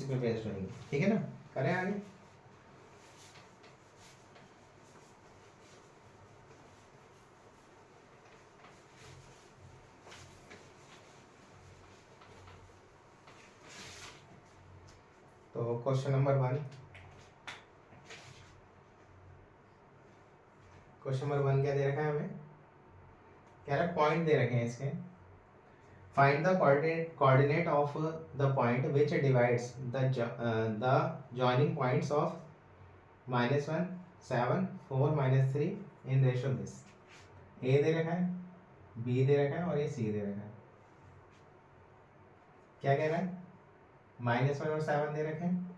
पे बेस्ड रहेंगे, ठीक है ना। करें आगे। तो क्वेश्चन नंबर 1, क्वेश्चन नंबर 1 क्या दे रखा है हमें, कह रहा है पॉइंट दे रखे हैं इसके, find the coordinate of the point which divides the joining points of -1 7 4 -3 in ratio this. A दे रखा है, बी दे रखा है और ये सी दे रखा है। क्या कह रहा है, -1 और 7 दे रखे हैं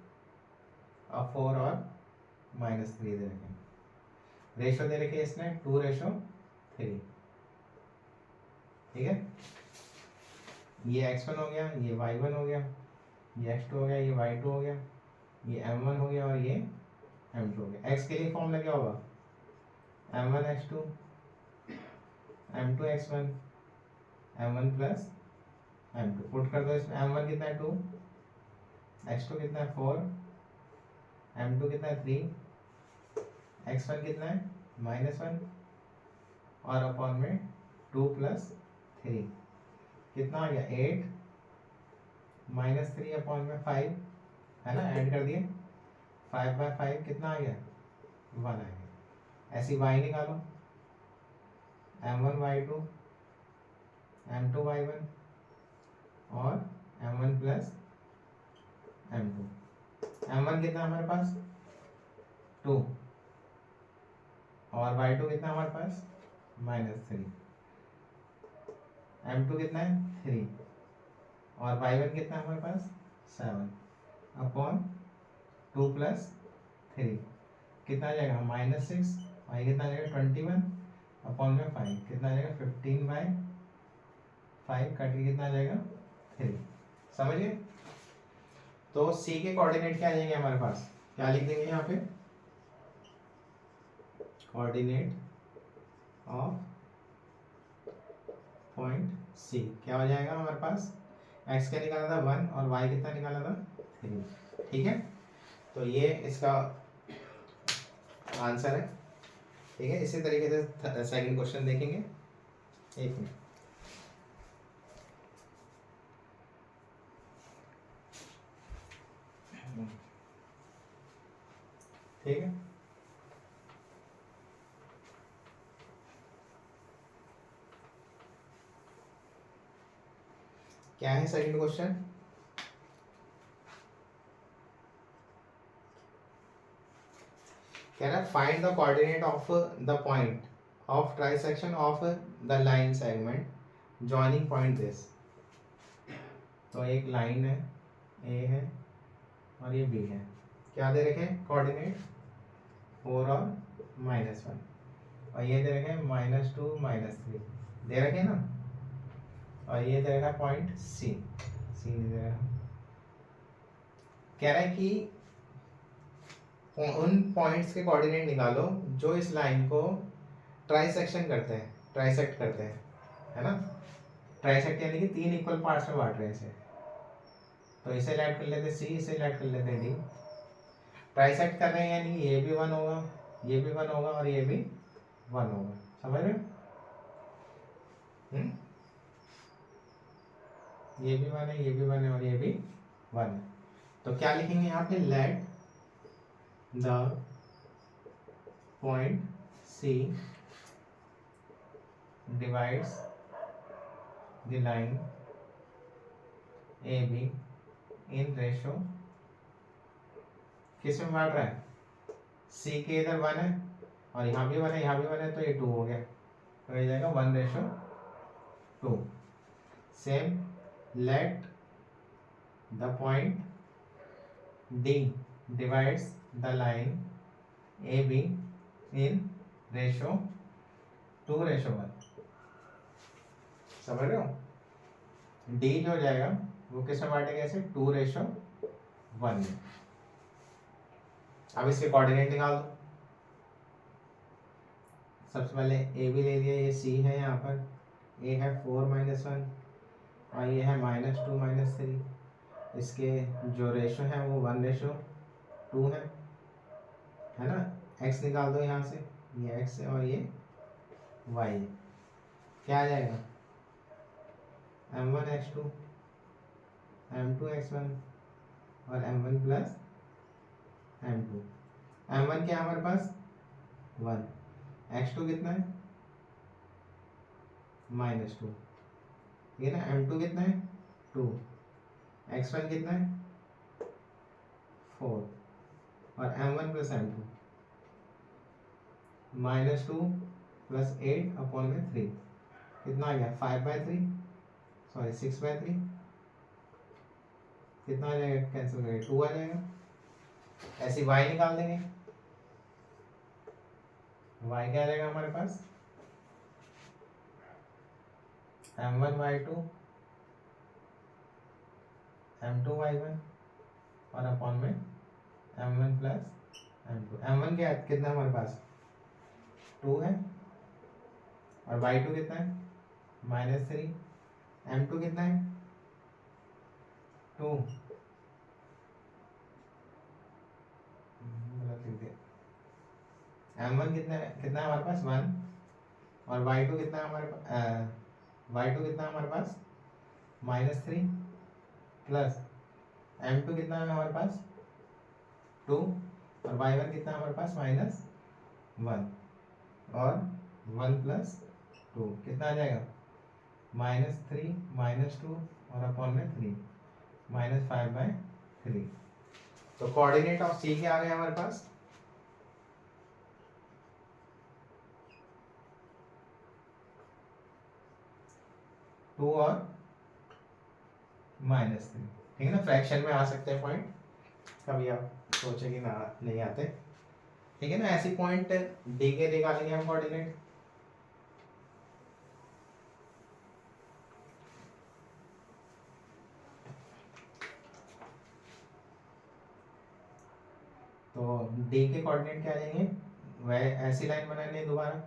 और 4 और -3 दे रखे हैं। रेशो दे रखे इसने 2:3, ठीक है। ये x1 हो गया, ये y1 हो गया, ये x2 हो गया, ये y2 हो गया, ये m1 हो गया और ये m2 हो गया। x के लिए फॉर्मूला क्या होगा, m1 x2 m2 x1 m1 plus m2। Put कर दो इसमें, m1 कितना है 2, x2 कितना है 4, m2 कितना है 3, x1 कितना है -1 और अपॉन में 2 + 3 कितना आ गया 8 -3 अपॉन में 5, है ना, ऐड कर दिए 5/5 कितना आ गया 1 आ गया। ऐसी y निकालो, m1 y2 m2 y1 और m1 प्लस m2। m1 कितना हमारे पास 2 और y2 कितना हमारे पास -3, m2 कितना है 3 और y1 कितना है हमारे पास 7 अपॉन 2 + 3 कितना आ जाएगा -6 और ये कितना आ जाएगा 21 अपॉन में 5 कितना आ जाएगा 15/5 कट के कितना आ जाएगा 3। समझिए। तो सी के कोऑर्डिनेट क्या आ जाएंगे हमारे पास, क्या लिख देंगे यहाँ पे, कोऑर्डिनेट ऑफ पॉइंट सी क्या हो जाएगा हमारे पास, x क्या निकाला था 1 और y कितना निकाला था 3, ठीक है। तो ये इसका आंसर है, ठीक है। इसी तरीके से सेकंड क्वेश्चन देखेंगे, एक मिनट। ठीक है, क्या है सेकंड क्वेश्चन, कह रहा है find the coordinate of the point of trisection of the line segment joining point this. तो एक लाइन है, ए है और ये बी है, क्या दे रखे हैं कोऑर्डिनेट 4 और -1 और ये दे रखे हैं -2 -3 दे रखे ना, और ये दे रखा पॉइंट सी, सी नहीं दे रहा। कह रहा है कि उन पॉइंट्स के कोऑर्डिनेट निकालो जो इस लाइन को ट्राइसेक्शन करते हैं, ट्राइसेक्ट करते हैं, है ना। ट्राइसेक्ट यानी कि 3 इक्वल पार्ट्स में बांट रहे हैं इसे, तो इसे ऐड कर लेते सी, इसे ऐड कर लेते डी। ट्राइसेक्ट कर रहे हैं यानी ये भी 1 होगा, ये भी 1 होगा और ये भी 1 होगा, समझ रहे हो। ये भी 1 है, ये भी 1 है और ये भी 1 है। तो क्या लिखेंगे यहाँ पे, let the point C divides the line A B in ratio, किस में बांट रहा है, सी के इधर 1 है और यहाँ भी 1 है, यहाँ भी 1 है, तो ये 2 हो गया, तो ये जाएगा 1:2। Same late the point D divides the line A B in ratio 2:1। समझ रहे हो? डी जो जाएगा वो किस में बांटेगा, ऐसे 2:1 में। अब इसके कोऑर्डिनेट निकाल दो। सबसे पहले ए बी ले लिया, ये सी है, यहाँ पर ए है 4 - 1 और ये है -2 - 3। इसके जो रेशो है वो 1:2 है ना। एक्स निकाल दो यहाँ से, ये एक्स है और ये वाई है। क्या आ जाएगा, m1x2 m2x1 और m1 प्लस m2। m1 क्या है हमारे पास 1, x2 कितना है -2, ठीक है ना। m2 कितना है 2, x1 कितना है 4 और m1 प्लस m2 -2 प्लस 8/3 कितना आ गया 5/3, सॉरी 6/3। कितना आ जाएगा, कैंसिल करेंगे 2 आ जाएगा। ऐसे y निकाल देंगे, y क्या आ जाएगा हमारे पास m1y2 m2y1 और अपॉन में m1 प्लस m2। m1 क्या कितना है हमारे पास 2 है और y2 कितना है -3। m2 कितना है 2, m1 कितना है हमारे पास 1 और y2 कितना है हमारे पास y2 कितना है हमारे पास -3 प्लस m2 कितना है हमारे पास 2 और y1 कितना है हमारे पास -1 और 1 प्लस 2 कितना आ जाएगा -3 -2 और अपॉन में 3 -5/3। तो कोऑर्डिनेट ऑफ सी क्या आ गया हमारे पास 2 और -3, ठीक है ना। फ्रैक्शन में आ सकते हैं पॉइंट, कभी आप सोचे कि ना नहीं आते, ठीक है ना। ऐसी पॉइंट डी के निकालेंगे हम कोऑर्डिनेट। तो डी के कोऑर्डिनेट क्या लेंगे, वह ऐसी लाइन बनानी है दोबारा।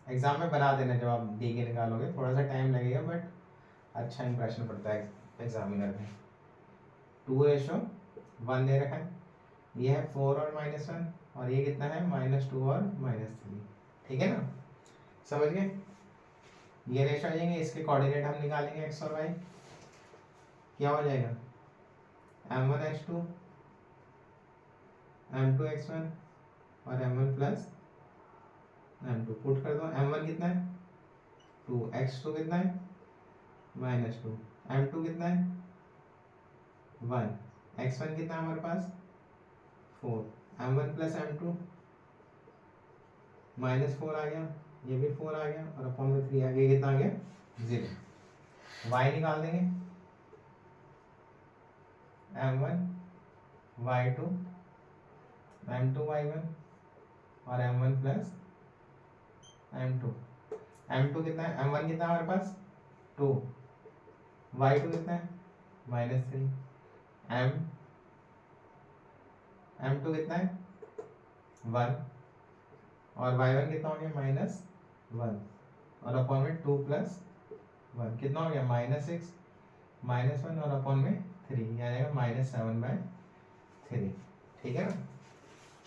एग्जाम में बना देना जब आप डी के निकालोगे, थोड़ा सा टाइम लगेगा बट अच्छा इंप्रेशन पड़ता है एग्जामिनर में। 2:1 दे रखा है, ये है 4 और -1 और ये कितना है -2 और -3, ठीक है ना। समझ गए, ये रेशो आ जाएंगे, इसके कोऑर्डिनेट हम निकालेंगे x और y। क्या हो जाएगा m1x2 m2x1 और m1 प्लस m2। पुट कर दो, m1 कितना है 2, x2 कितना है -2, m2 कितना है 1, x1 कितना है हमारे पास 4, m1 प्लस m2 -4 आ गया, ये भी 4 आ गया और अपॉन में 3 आ गया, कितना आ गया 0। y निकाल देंगे, m1 y2 m2 y1 और m1 प्लस m2। m2 कितना है, m1 कितना है हमारे पास 2, y2 कितना है -3, m2 कितना है 1 और y1 कितना हो गया -1 और अपॉन में 2 प्लस 1 कितना हो गया -6 -1 और अपॉन में 3, आ जाएगा -7/3, ठीक है ना।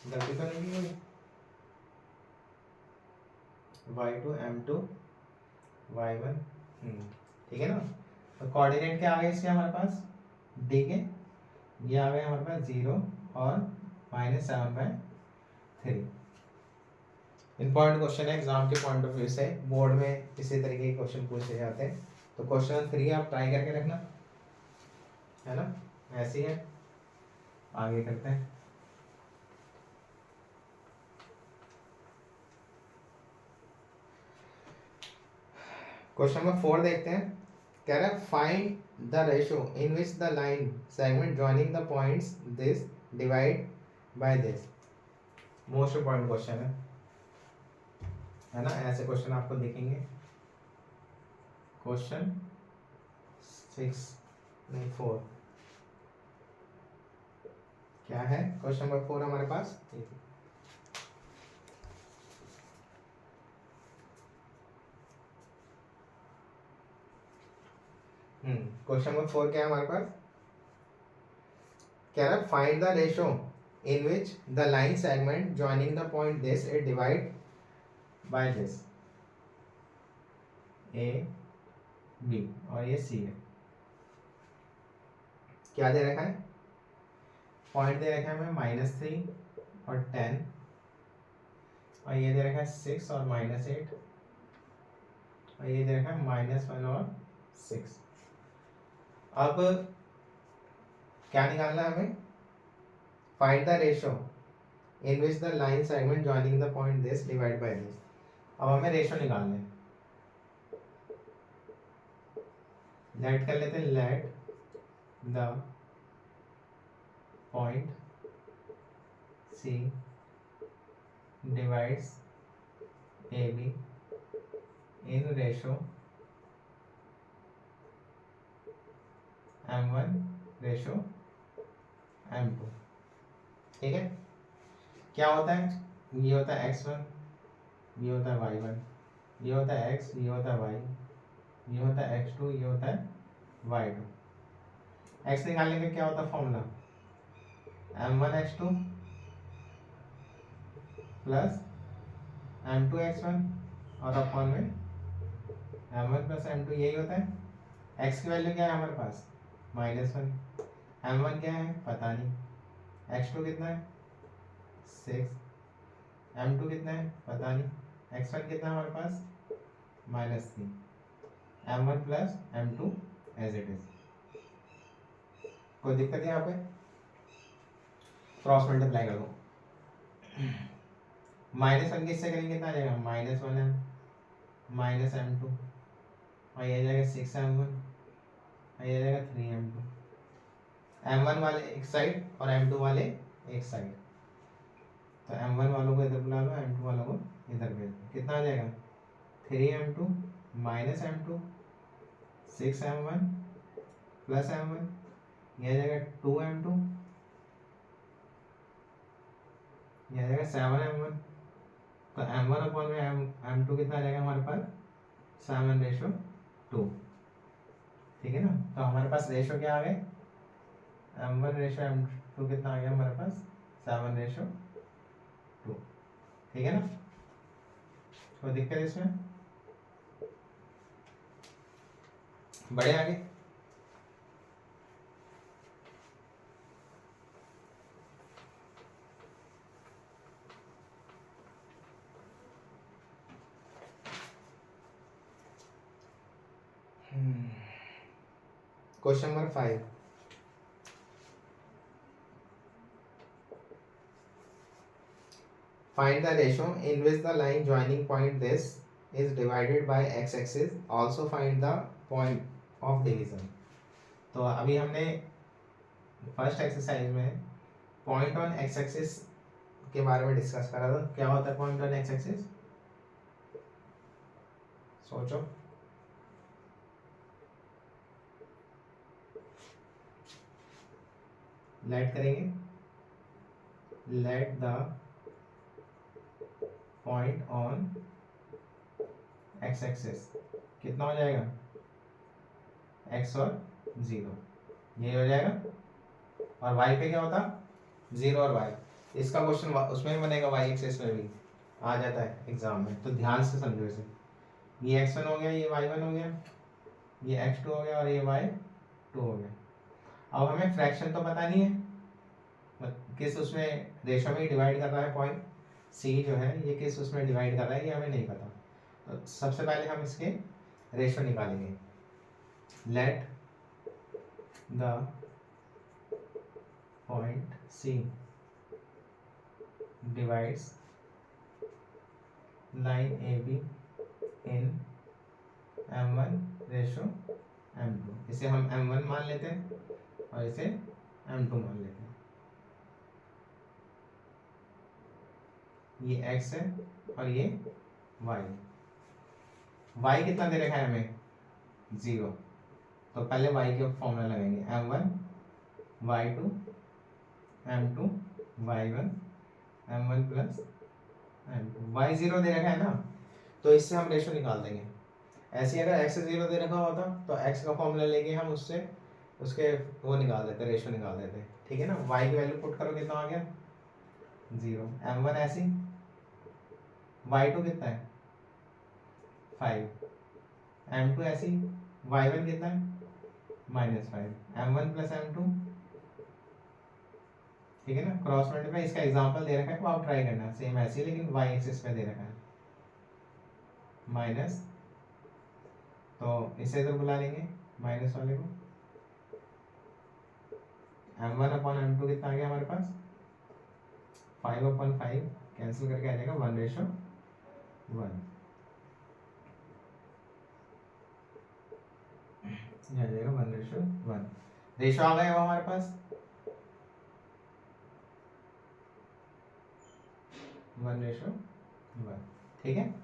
गलती तो नहीं की कोई, y2 m2 y1, ठीक है ना। तो कोऑर्डिनेट क्या आ गए इसके हमारे पास डी के, ये आ गए हमारे पास 0 और -7/3। इंपॉर्टेंट क्वेश्चन है एग्जाम के पॉइंट ऑफ व्यू से, बोर्ड में इसी तरीके के क्वेश्चन पूछे जाते हैं। तो क्वेश्चन 3 आप ट्राई करके रखना, है ना। ऐसे ही है, आगे करते हैं। क्वेश्चन नंबर 4 देखते हैं। कह रहा है find the ratio in which the line segment joining the points this divide by this. Most important question है ना। ऐसे क्वेश्चन आपको दिखेंगे। क्वेश्चन 6 नहीं 4 क्या है? क्वेश्चन नंबर 4 हमारे पास क्वेश्चन नंबर 4 क्या है हमारे पास? कह रहा है find the ratio in which the line segment joining the point this is divide by this. A B और ये सी है। क्या दे रखा है? पॉइंट दे रखा है हमें -3 और 10 और ये दे रखा है 6 और -8 और ये दे रखा है -1 और 6। अब क्या निकालना है हमें? Find the ratio in which the line segment joining the point this divide by this. अब हमें रेशो निकालना है। लेट कर लेते हैं, let the point C divides A B in ratio m1 ratio m2। ठीक है। क्या होता है? ये होता है x1, ये होता है y1, ये होता है x, ये होता है y, ये होता है x2, ये होता है y2। x निकालने का क्या होता है फॉर्मूला? m1x2 प्लस m2x1 और अपॉन में m1 प्लस m2, यही होता है। x की वैल्यू क्या है हमारे पास? -1। m1 क्या है? पता नहीं। x2 कितना है? 6। m2 कितना है? पता नहीं। x1 कितना है हमारे पास? -3। m1 plus m2 as it is. कोई दिक्कत है यहाँ पे? क्रॉस मल्टीप्लाई कर दो। -1 किससे करेंगे कितना आ जाएगा? -1m -m2 और ये आ जाएगा 6m1 और ये आ जाएगा 3m2। m1 वाले एक साइड और m2 वाले एक साइड। तो m1 वालों को इधर बुला लो, m2 वालों को इधर भेज दो। कितना आ जाएगा? 3m2 -m2 6m1 plus m1, ये आ जाएगा 2m2, ये आ जाएगा 7m1। तो m1 अपॉन में m2 कितना आ जाएगा हमारे पास? 7:2। ठीक है ना। तो हमारे पास रेशो क्या आ गए? m1 रेशो m2 कितना आ गया हमारे पास? 7:2। ठीक है ना। कोई दिक्कत है इसमें? बढ़े आगे। Question number 5। Find the ratio in which the line joining point this is divided by x-axis. Also find the point of division. तो अभी हमने फर्स्ट एक्सरसाइज में पॉइंट ऑन एक्स एक्सिस के बारे में डिस्कस करा था। क्या होता है पॉइंट ऑन एक्स एक्सिस? सोचो। लेट करेंगे, late the point on x axis कितना हो जाएगा? x और 0, ये हो जाएगा। और y पे क्या होता? 0 और y। इसका क्वेश्चन उसमें भी बनेगा, y एक्सिस में भी आ जाता है एग्जाम में, तो ध्यान से समझो इसे। ये x1 हो गया, ये y1 हो गया, ये x2 हो गया और ये y2 हो गया। अब हमें फ्रैक्शन तो पता नहीं है किस उसमें रेशो में डिवाइड कर रहा है पॉइंट सी जो है, ये किस उसमें डिवाइड कर रहा है ये हमें नहीं पता। तो सबसे पहले हम इसके रेशो निकालेंगे। Let the point C divides line A B in m1/m2, इसे हम m1 मान लेते हैं और इसे m2 मान लेते हैं। ये x है और ये y है। y कितना दे रखा है हमें? 0। तो पहले y के फॉर्मूला लगाएंगे, m1 y2 m2 y1 m1 plus m2। y 0 दे रखा है ना, तो इससे हम रेशो निकाल देंगे। ऐसे अगर x 0 दे रखा होता तो x का फॉर्मूला लेके हम उससे उसके वो निकाल देते, रेशो निकाल देते। ठीक है ना। y की वैल्यू पुट करो, कितना आ गया? 0। m1 ऐसी, y2 कितना है? 5। m2 ऐसी, y1 कितना है? -5। m1 प्लस m2, ठीक है ना। क्रॉस मल्टीप्लाई, इसका एग्जांपल दे रखा है तो आप ट्राई करना, सेम ऐसे ही लेकिन y एक्सिस पे दे रखा है माइनस, तो इसे इधर बुला लेंगे माइनस वाले को। m1 अपॉन m2 कितना आ गया हमारे पास? 5/5 कैंसिल करके आ जाएगा 1/1, आ जाएगा 1/1। रेशो आ गया हमारे पास 1/1। ठीक है।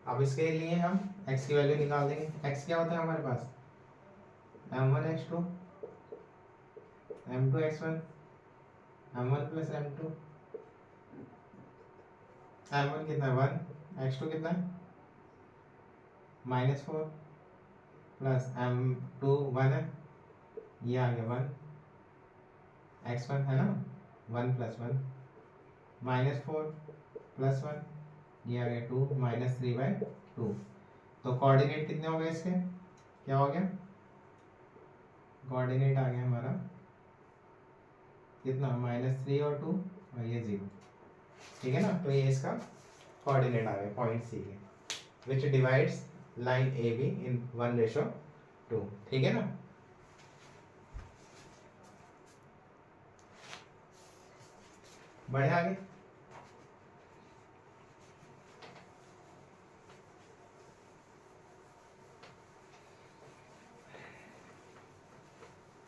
अब इसके लिए हम x की वैल्यू निकाल देंगे। x क्या होता है हमारे पास? m1 x2 m2 x1 m1 plus m2। m1 कितना है? 1। x2 कितना है? -4 प्लस m2 1 है, ये आ गया 1। x1 है ना 1 प्लस 1, -4 प्लस 1, ये आ गया 2, -3/2। तो कोऑर्डिनेट कितने हो गए इसके? क्या हो गया? कोऑर्डिनेट आ गया हमारा कितना? -3 और 2 और ये 0। ठीक है ना। तो ये इसका कोऑर्डिनेट आ गया पॉइंट सी के, विच डिवाइड्स लाइन ए बी इन 1/2। ठीक है ना। बढ़े आगे।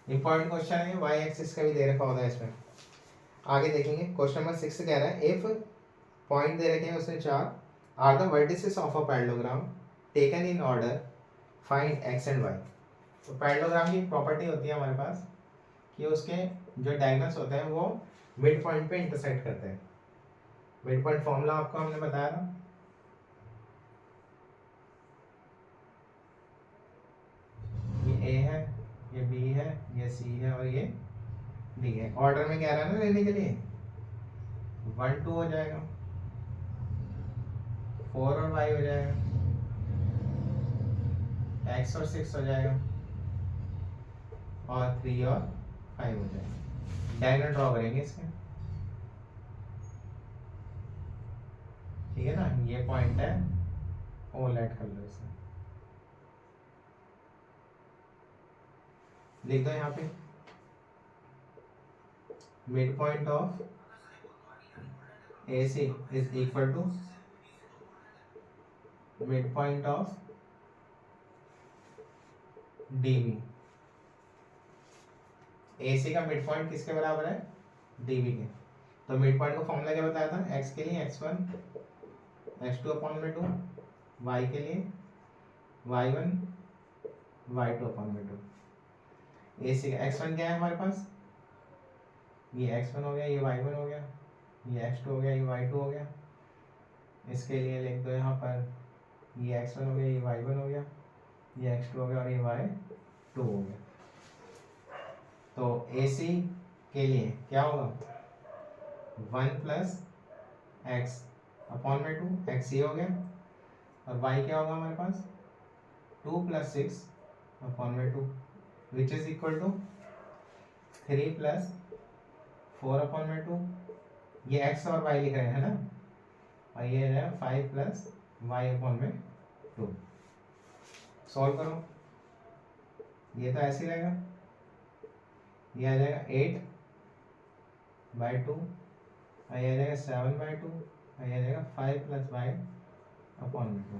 इंपॉर्टेंट क्वेश्चन है, वाई एक्सिस का भी दे रखा होता है इसमें। आगे देखेंगे क्वेश्चन नंबर 6 कह रहा है, इफ पॉइंट दे रखे हैं उसने 4 are the vertices of a parallelogram taken in order, find x and y. तो पैरेललोग्राम की प्रॉपर्टी होती है हमारे पास कि उसके जो डायगोनल्स होते हैं वो मिड पॉइंट पे इंटरसेक्ट करते हैं। मिड पॉइंट फॉर्मूला आपको हमने बताया था, ये ए है, ये बी है, ये सी है और ये डी है। ऑर्डर में क्या रहा है ना लेने के लिए, 1 2 हो जाएगा, 4 और y हो जाएगा, x और 6 हो जाएगा और 3 और 5 हो जाएगा। डायगोनल ड्रॉ करेंगे इसके। ठीक है ना। ये पॉइंट है, ओ लेट कर लो इसे, लिख दो यहाँ पे mid point of AC is equal to mid point of DB। AC का मिड पॉइंट किसके बराबर है? DB के। तो मिड पॉइंट का फॉर्मूला क्या बताया था? x के लिए x1 x2 अपॉन में 2, y के लिए y1 y2 अपॉन में 2। AC का x1 क्या है हमारे पास? ये x1 हो गया, ये y1 हो गया, ये x2 हो गया, ये y2 हो गया। इसके लिए लिख दो यहाँ पर, ये x1 हो गया, ये y1 हो गया, ये x2 हो गया और ये y2 हो गया। तो AC के लिए क्या होगा? 1 प्लस एक्स अपॉन में 2, एक्स ये हो गया, और y क्या होगा हमारे पास? 2 प्लस 6 अपॉन में 2, which is equal to 3 plus 4 upon में 2। ये x और y लिख रहे हैं ना, और ये है 5 प्लस y अपॉन में 2। सॉल्व करो, ये तो ऐसे ही रहेगा, ये आ जाएगा 8/2, और ये आ जाएगा 7/2, और ये आ जाएगा 5 प्लस y अपॉन में 2।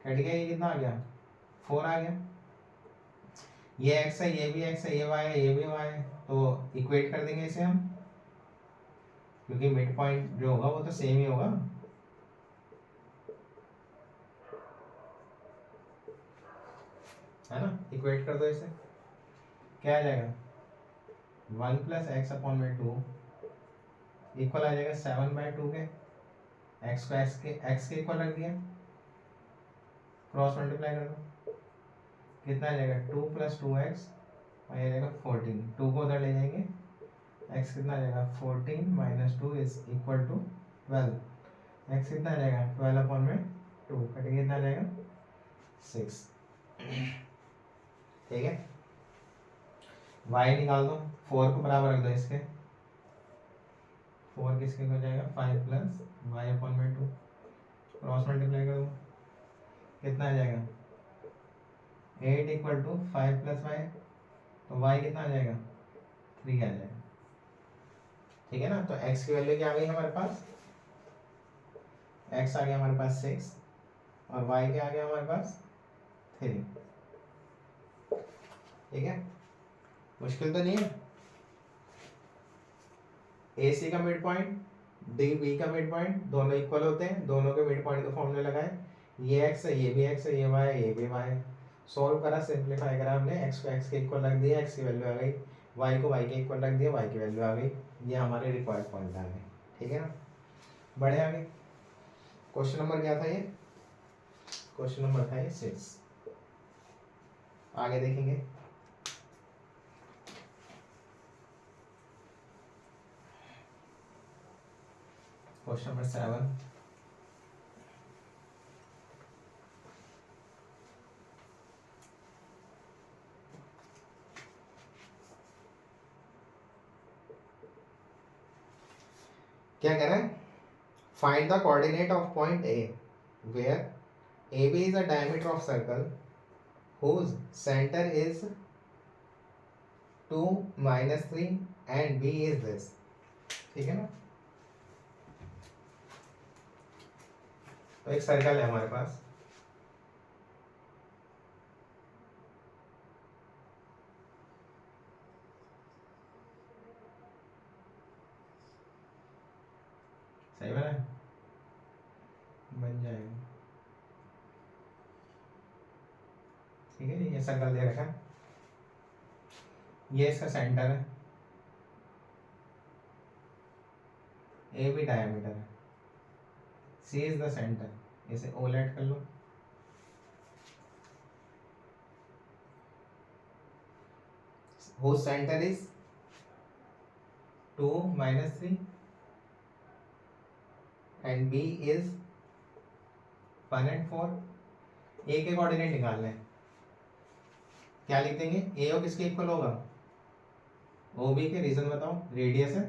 कट गया, ये कितना आ गया? 4 आ गया। ये x है, ये भी x है, ये y है, ये भी y है, तो इक्वेट कर देंगे इसे हम, क्योंकि मिड पॉइंट जो होगा वो तो सेम ही होगा। है ना, इक्वेट कर दो इसे, क्या आ जाएगा 1 प्लस एक्स अपॉन में 2 इक्वल आ जाएगा 7/2 के, एक्स को एक्स के इक्वल रख दिया, क्रॉस मल्टीप्लाई कर दो, कितना आ जाएगा 2 + 2x और ये जाएगा 14, 2 को उधर ले जाएंगे, x कितना आ जाएगा 14 - 2 इज इक्वल टू 12, x कितना आ जाएगा 12 अपॉन में 2 कटेगा, कितना आ जाएगा 6। ठीक है, y निकाल दो, 4 को बराबर रख दो इसके, 4 किसके हो जाएगा 5 + y अपॉन में 2, क्रॉस मल्टीप्लाई कर दो, कितना आ जाएगा 8 इक्वल टू 5 + y, तो y कितना आ जाएगा 3 आ जाएगा। ठीक है ना, तो x की वैल्यू क्या आ गई हमारे पास, x आ गया हमारे पास 6 और y क्या आ गया हमारे पास 3। ठीक है, मुश्किल तो नहीं है। ए सी का मिड पॉइंट, डी बी का मिड पॉइंट, दोनों इक्वल होते हैं, दोनों के मिड पॉइंट का फॉर्मूला लगाए, ये x है, ये भी x है, ये y है, ये भी y है, सॉल्व करा, सिंप्लीफाई करा हमने, x को x के इक्वल रख दिया, x की वैल्यू आ गई, y को y के इक्वल रख दिया, y की वैल्यू आ गई, ये हमारे रिक्वायर्ड पॉइंट आ गए। ठीक है ना, बढ़े आगे। क्वेश्चन नंबर क्या था ये, क्वेश्चन नंबर था ये 6। आगे देखेंगे। क्वेश्चन नंबर 7, क्या कह रहा है, find the coordinate of point A where A B is a diameter of circle whose center is 2 - 3 and b is this। ठीक है ना, तो एक सर्कल है हमारे पास, सही बना है, बन जाएगा। ठीक है, ये सर्कल दे रखा है, ये इसका सेंटर है, ए भी डायमीटर है, सी इज द सेंटर, इसे ओ लेट कर लो, whose center is 2 - 3 and b is 1 and 4। ए के कोऑर्डिनेट निकालने हैं, क्या लिख देंगे, ए ओ किसके इक्वल होगा, ओ बी के, रीजन बताओ, रेडियस है,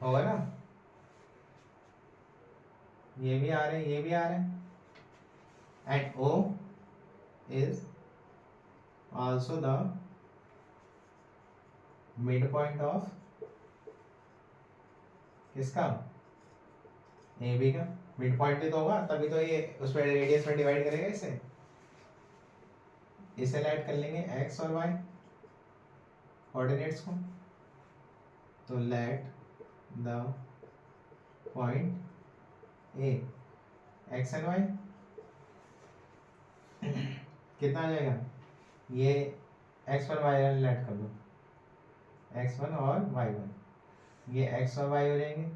होगा ना, ये भी आ रहे हैं, ये भी आ रहे हैं, and O is also the mid point of किसका, ए बी का, मिड पॉइंट भी तो होगा, तभी तो ये उसमें रेडियस में डिवाइड करेगा इसे, इसे ऐड कर लेंगे x और y कोऑर्डिनेट्स को, तो late the point A x and y कितना आ जाएगा, ये x1 y1 लेट कर दो, x1 और y1, ये x और y हो जाएंगे,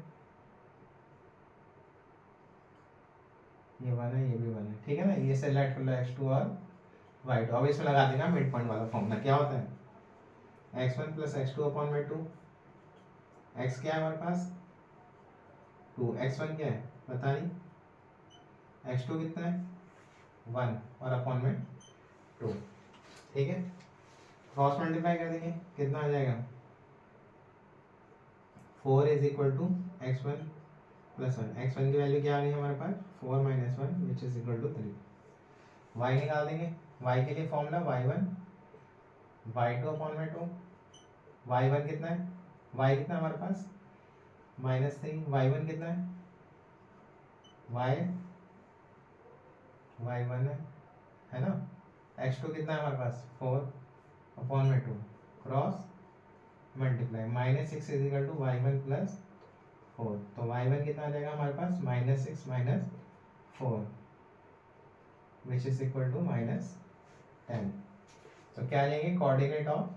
ये 1 है, ये भी 1 है। ठीक है ना, ये से लेट कर लो x2 और y2, अब इसमें लगा देना मिड पॉइंट वाला फॉर्मूला, क्या होता है x1 + x2 अपॉन में 2, x क्या है हमारे पास 2, x1 क्या है पता नहीं, x2 कितना है 1 और अपॉन में 2। ठीक है, क्रॉस मल्टीप्लाई कर देंगे, कितना आ जाएगा 4 is equal to x1 + 1, x1 की वैल्यू क्या आ गई हमारे पास 4 - 1 which is equal to 3, y निकाल देंगे, y के लिए फॉर्मूला y1 y2 अपॉन में 2, y1 कितना है, y कितना हमारे पास -3, y1 कितना है y y1 है ना। x2 कितना है हमारे पास 4/2 cross multiply -6 is equal to y1 plus 4। तो y1 कितना आ जाएगा हमारे पास -6 minus 4 which is equal to -10। तो क्या लेंगे कोऑर्डिनेट ऑफ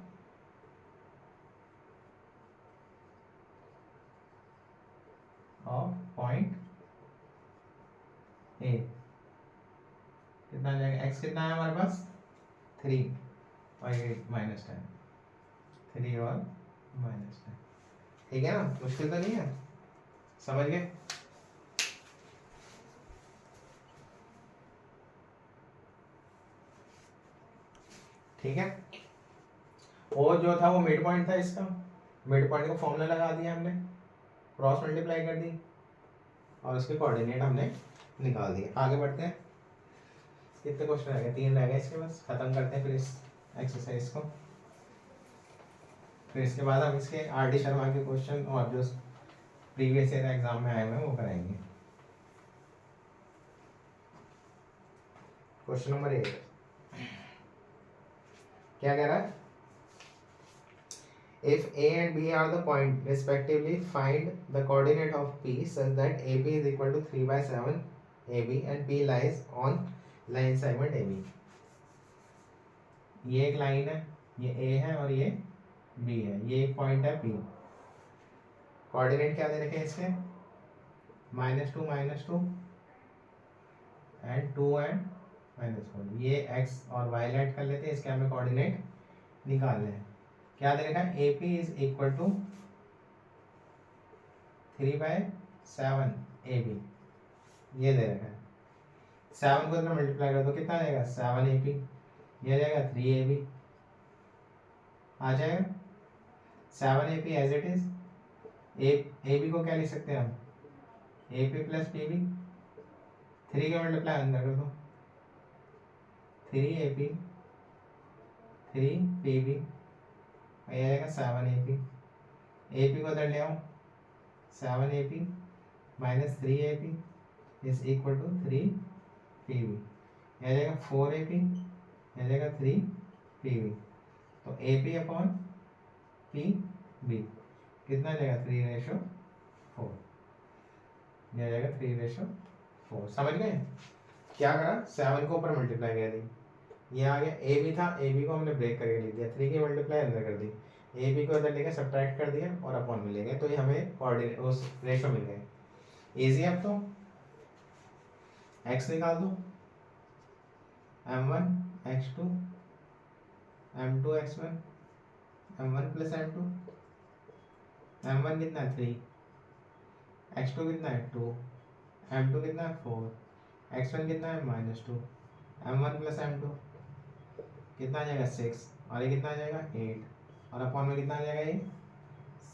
पॉइंट ए कितना आ जाएगा। x कितना है हमारे पास 3 और ये -10 3 और -10। ठीक है ना, मुश्किल तो नहीं है, समझ गए। ठीक है, और जो था वो मिड पॉइंट था इसका, मिड पॉइंट का फॉर्मूला लगा दिया हमने, क्रॉस मल्टीप्लाई कर दी और उसके कोऑर्डिनेट हमने निकाल दिए। आगे बढ़ते हैं, कितने क्वेश्चन रह गए 3 रह गए इसके बस, खत्म करते हैं फिर इस एक्सरसाइज को। फिर इसके बाद हम इसके आर.डी. शर्मा के क्वेश्चन और जो प्रीवियस ईयर एग्जाम में आए हुए हैं वो कराएंगे। क्वेश्चन नंबर 8 क्या कह रहा है, if A and B are the point respectively, find the coordinate of P such that AB is equal to 3/7 AB and P lies on line segment AB। ये एक लाइन है, ये A है और ये B है, ये एक पॉइंट है P। कोऑर्डिनेट क्या दे रखे हैं इसके -2 -2 एंड 2 एंड -4। ये x और y लेट कर लेते हैं, इसके हमें कोऑर्डिनेट निकालने हैं। क्या दे रखा है AP is equal to 3/7 AB, ये दे रखा है। 7 को इतना मल्टीप्लाई कर दो कितना आ जाएगा 7 AP, ये आ जाएगा 3 AB आ जाएगा। 7 AP as it is, AB को क्या लिख सकते हैं हम AP प्लस PB, 3 के मल्टीप्लाई अंदर कर दो 3 AP 3 PB, ये आएगा 7 AP। AP को इधर ले आओ 7 AP minus 3 AP is equal to 3 PB, ये आ जाएगा 4 AP, ये आ जाएगा 3 PB। तो AP अपॉन PB कितना आ जाएगा 3/4, ये आ जाएगा 3/4। समझ गए क्या करा, 7 को ऊपर मल्टीप्लाई कर दी, ये आ गया ए बी था, ए बी को हमने ब्रेक करके लिख दिया, 3 की मल्टीप्लाई अंदर कर दी, ए बी को इधर लेके सब्ट्रैक्ट कर दिया और अपॉन में ले गए, तो ये हमें कोऑर्डिनेट उस रेशो मिल गए। इजी है। अब तो x निकाल दो, m1 x2 m2 x1 m1 plus m2, m1 कितना है 3, x2 कितना है 2, m2 कितना है 4, x1 कितना है -2, m1 प्लस m2 कितना आ जाएगा 6 और ये कितना आ जाएगा 8 और अपॉन में कितना आ जाएगा ये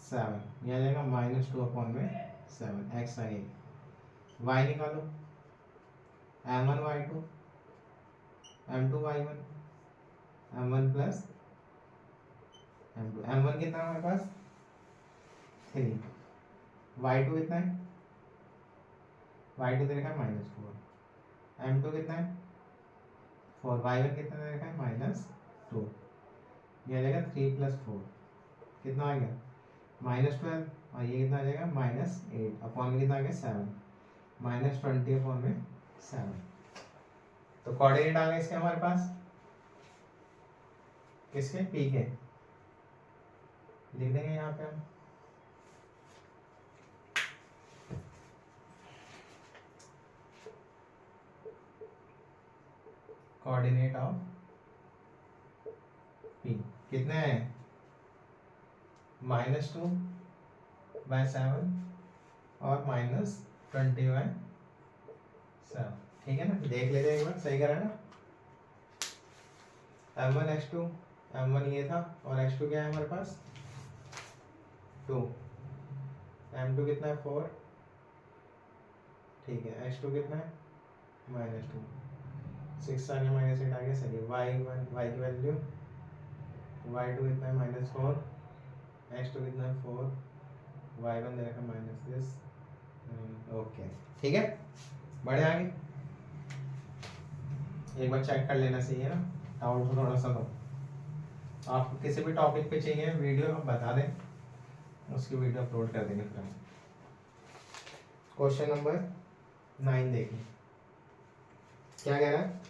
7, ये आ जाएगा -2 अपॉन में 7 x आ गई। y निकालो m1 y2 m2 y1 m1 plus m2, m1 कितना है हमारे पास 3, y2 कितना है y2 दे रखा है -4, m2 कितना है 4, y1 कितना दे रखा है -2, ये आ जाएगा 3 + 4 कितना आ गया -12 और ये कितना आ जाएगा -8 अपॉन में कितना आ गया 7 -20 अपॉन में 7। तो कोऑर्डिनेट आ गए इसके हमारे पास, किसके पी के, लिख देंगे यहाँ पे हम कोऑर्डिनेट ऑफ पी कितने हैं -2/7 और -20/7। ठीक है ना, देख लेते हैं एक बार, सही करा ना। m1 x2, m1 ये था और x2 क्या है हमारे पास 2, m2 कितना है 4, ठीक है, x2 कितना है -2, 6 आ गया -8 आ गया, सही है। y की वैल्यू y2 कितना है -4, x2 कितना है 4, y1 दे रखा -6। ओके ठीक है, बढ़े आगे। एक बार चेक कर लेना चाहिए ना, डाउट हो थोड़ा सा तो आपको किसी भी टॉपिक पे चाहिए वीडियो आप बता दें, उसकी वीडियो अपलोड कर देंगे फिर हम। क्वेश्चन नंबर 9 देखिए क्या कह रहा है।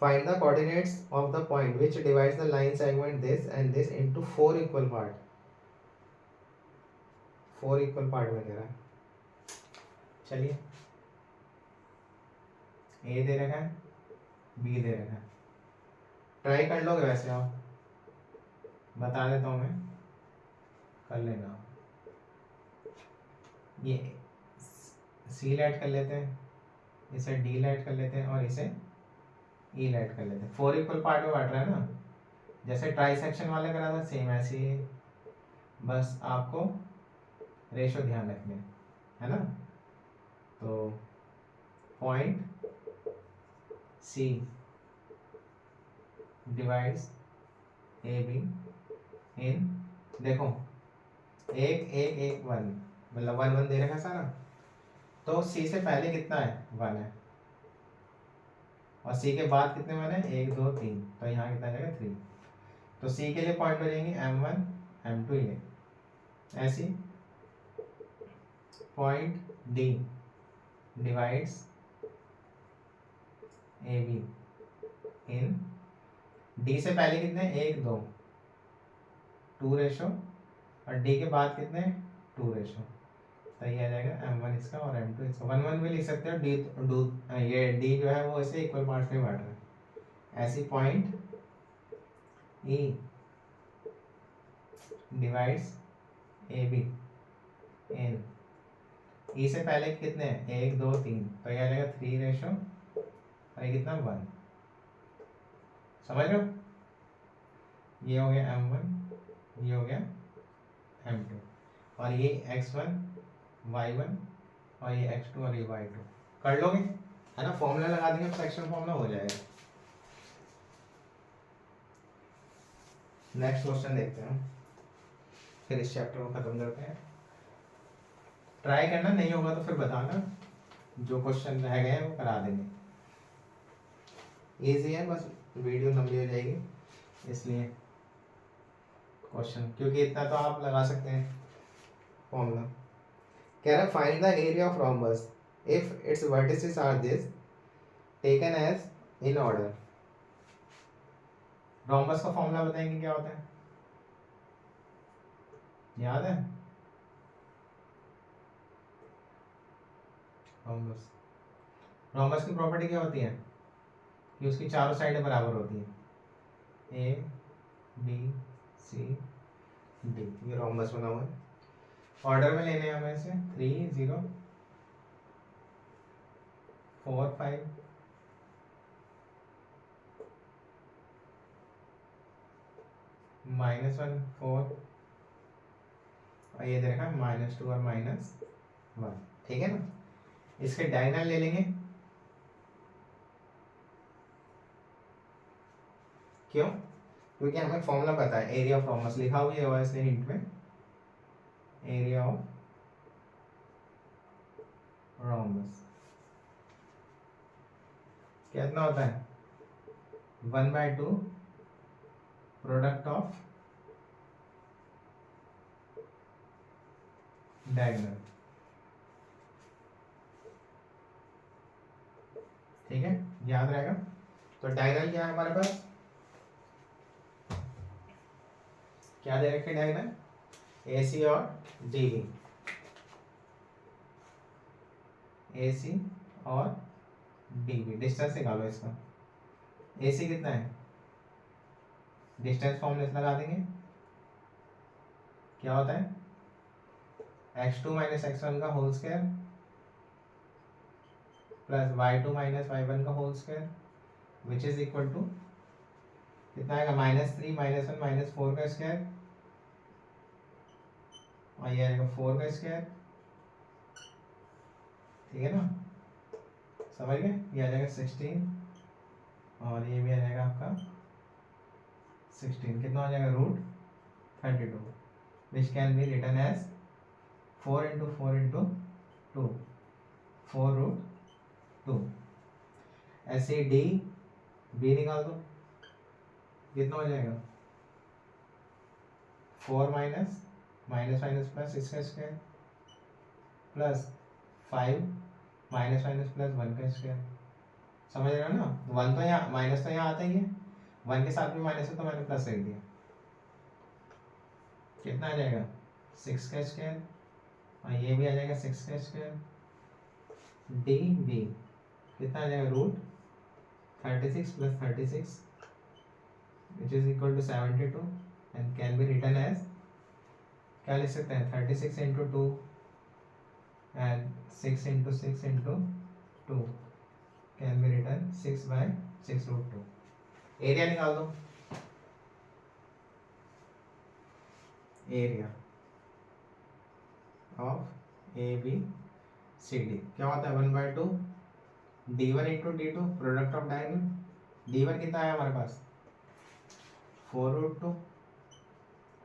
Find the coordinates of the point which divides the line segment this and this into 4 equal part. 4 equal part में कह रहा है। चलिए ए दे रखा है, बी दे रखा है, ट्राई कर लोगे वैसे आप, बता देता हूँ मैं, कर लेना। ये सी लेट कर लेते हैं, इसे डी लेट कर लेते हैं और इसे ई लेट कर लेते हैं। 4 इक्वल पार्ट में बांट रहा है ना, जैसे ट्राई सेक्शन वाले करा था सेम ऐसे ही, बस आपको रेशो ध्यान रखने है ना। तो point C divides A B in, देखो एक एक एक वन, मतलब वन वन दे रखा सारा, तो सी से पहले कितना है 1 है, और सी के बाद कितने वन है 1 2 3, तो यहाँ कितना जाएगा 3। तो सी के लिए पॉइंट बनेंगे M1 M2 ये ऐसी। Point D divides A B in, D से पहले कितने 1 2 2 रेशो, और डी के बाद कितने 2 रेशो, तो ये आ जाएगा M1 इसका और M2 इसका। 1 1 भी लिख सकते हो, डी डू ये डी जो है वो ऐसे इक्वल पार्ट्स में बांट रहा है ऐसी। Point E divides A B in, E से पहले कितने 1 2 3, तो ये आ जाएगा 3 रेशो और ये कितना 1, समझ लो। ये हो गया M1, ये हो गया M2, और ये X1 Y1 और ये X2 और ये Y2 कर लोगे है ना। फॉर्मूला लगा देंगे, सेक्शन फॉर्मूला हो जाएगा। नेक्स्ट क्वेश्चन देखते हैं, फिर इस चैप्टर को खत्म करते हैं। ट्राई करना, नहीं होगा तो फिर बताना, जो क्वेश्चन रह गए हैं वो करा देंगे। इजी है, बस वीडियो लंबी हो जाएगी इसलिए क्वेश्चन, क्योंकि इतना तो आप लगा सकते हैं फॉर्मूला। कह रहा है find the area of rhombus if its vertices are this taken as in order. Rhombus का फॉर्मूला बताएंगे क्या होता है, याद है। रोम्बस, रोम्बस की प्रॉपर्टी क्या होती है कि उसकी चारों साइडें बराबर होती हैं, ए बी सी डी, ये रोम्बस बना हुआ है। ऑर्डर में लेने हैं हमें इसे 3 0 4 5 -1 4, और ये दे रखा है -2 और -1, ठीक है ना। इसके डायगोनल ले लेंगे, क्यों, क्योंकि हमें फॉर्मूला पता है, एरिया ऑफ रोम्बस लिखा हुआ है वैसे हिंट में, एरिया ऑफ रोम्बस कितना होता है 1/2 प्रोडक्ट ऑफ डायगोनल, ठीक है, याद रहेगा। तो डायगोनल क्या है हमारे पास, क्या दे रखे डायगोनल, AC और DB, AC और DB। डिस्टेंस निकालो इसका, AC कितना है, डिस्टेंस फॉर्मूला लगा देंगे, क्या होता है x2 - x1 का whole square plus y2 - y1 का whole square which is equal to कितना आएगा -3 -1 -4 का स्क्वायर, और ये आएगा 4 का स्क्वायर, ठीक है ना, समझ गए। ये आ जाएगा 16 और ये भी आ जाएगा आपका 16, कितना हो जाएगा √32, which can be written as 4 × 4 × 2, 4 √2। ऐसे डी बी निकाल दो, कितना हो जाएगा 4 माइनस माइनस माइनस प्लस इसका square plus 5 minus minus plus 1 का स्क्वायर। समझ रहे हो ना, 1 तो यहाँ माइनस तो यहाँ आता ही है, 1 के साथ भी माइनस है तो मैंने प्लस रख दिया। कितना आ जाएगा 6 का स्क्वायर और ये भी आ जाएगा 6 का स्क्वायर डी बी कितना आ जाएगा root 36 plus 36 which is equal to 72 and can be written as, क्या लिख सकते हैं 36 into 2 and 6 into 6 into 2 can be written 6 by 6 root 2। Area निकाल दो, area of A B C D क्या होता है 1/2 d1 into d2 product of diagonal. d1 कितना आया हमारे पास 4 रूट 2,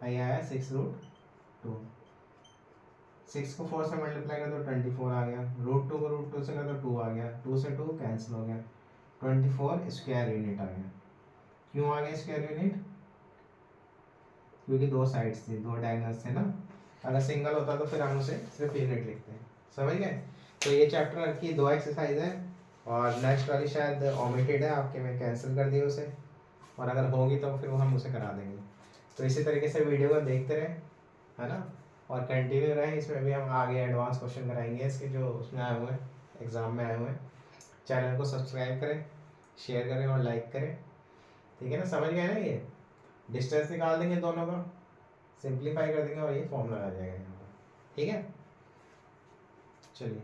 आया 6 रूट 2। 6 को 4 से मल्टीप्लाई कर दो 24 आ गया, रूट 2 को रूट 2 से कर दो 2 आ गया, 2 से 2 कैंसिल हो गया, 24 स्क्वायर यूनिट आ गया। क्यों आ गया स्क्वायर यूनिट, क्योंकि दो साइड्स थी, दो डायगोनल्स थे ना। अगर सिंगल होता तो फिर हम उसे सिर्फ यूनिट लिखते हैं। समझ गए। तो ये चैप्टर की 2 एक्सरसाइज है और नेक्स्ट वाली शायद ओमिटेड है आपके, मैं कैंसिल कर दिया उसे, और अगर होगी तो फिर वो हम उसे करा देंगे। तो इसी तरीके से वीडियो को देखते रहें, है ना, और कंटिन्यू रहें। इसमें भी हम आगे एडवांस क्वेश्चन कराएंगे इसके जो उसमें आए हुए हैं, एग्ज़ाम में आए हुए हैं। चैनल को सब्सक्राइब करें, शेयर करें और लाइक करें, ठीक है ना। समझ गए ना, ये डिस्टेंस निकाल देंगे दोनों का, सिंप्लीफाई कर देंगे और ये फॉर्मूला आ जाएगा यहाँ पर, ठीक है। चलिए।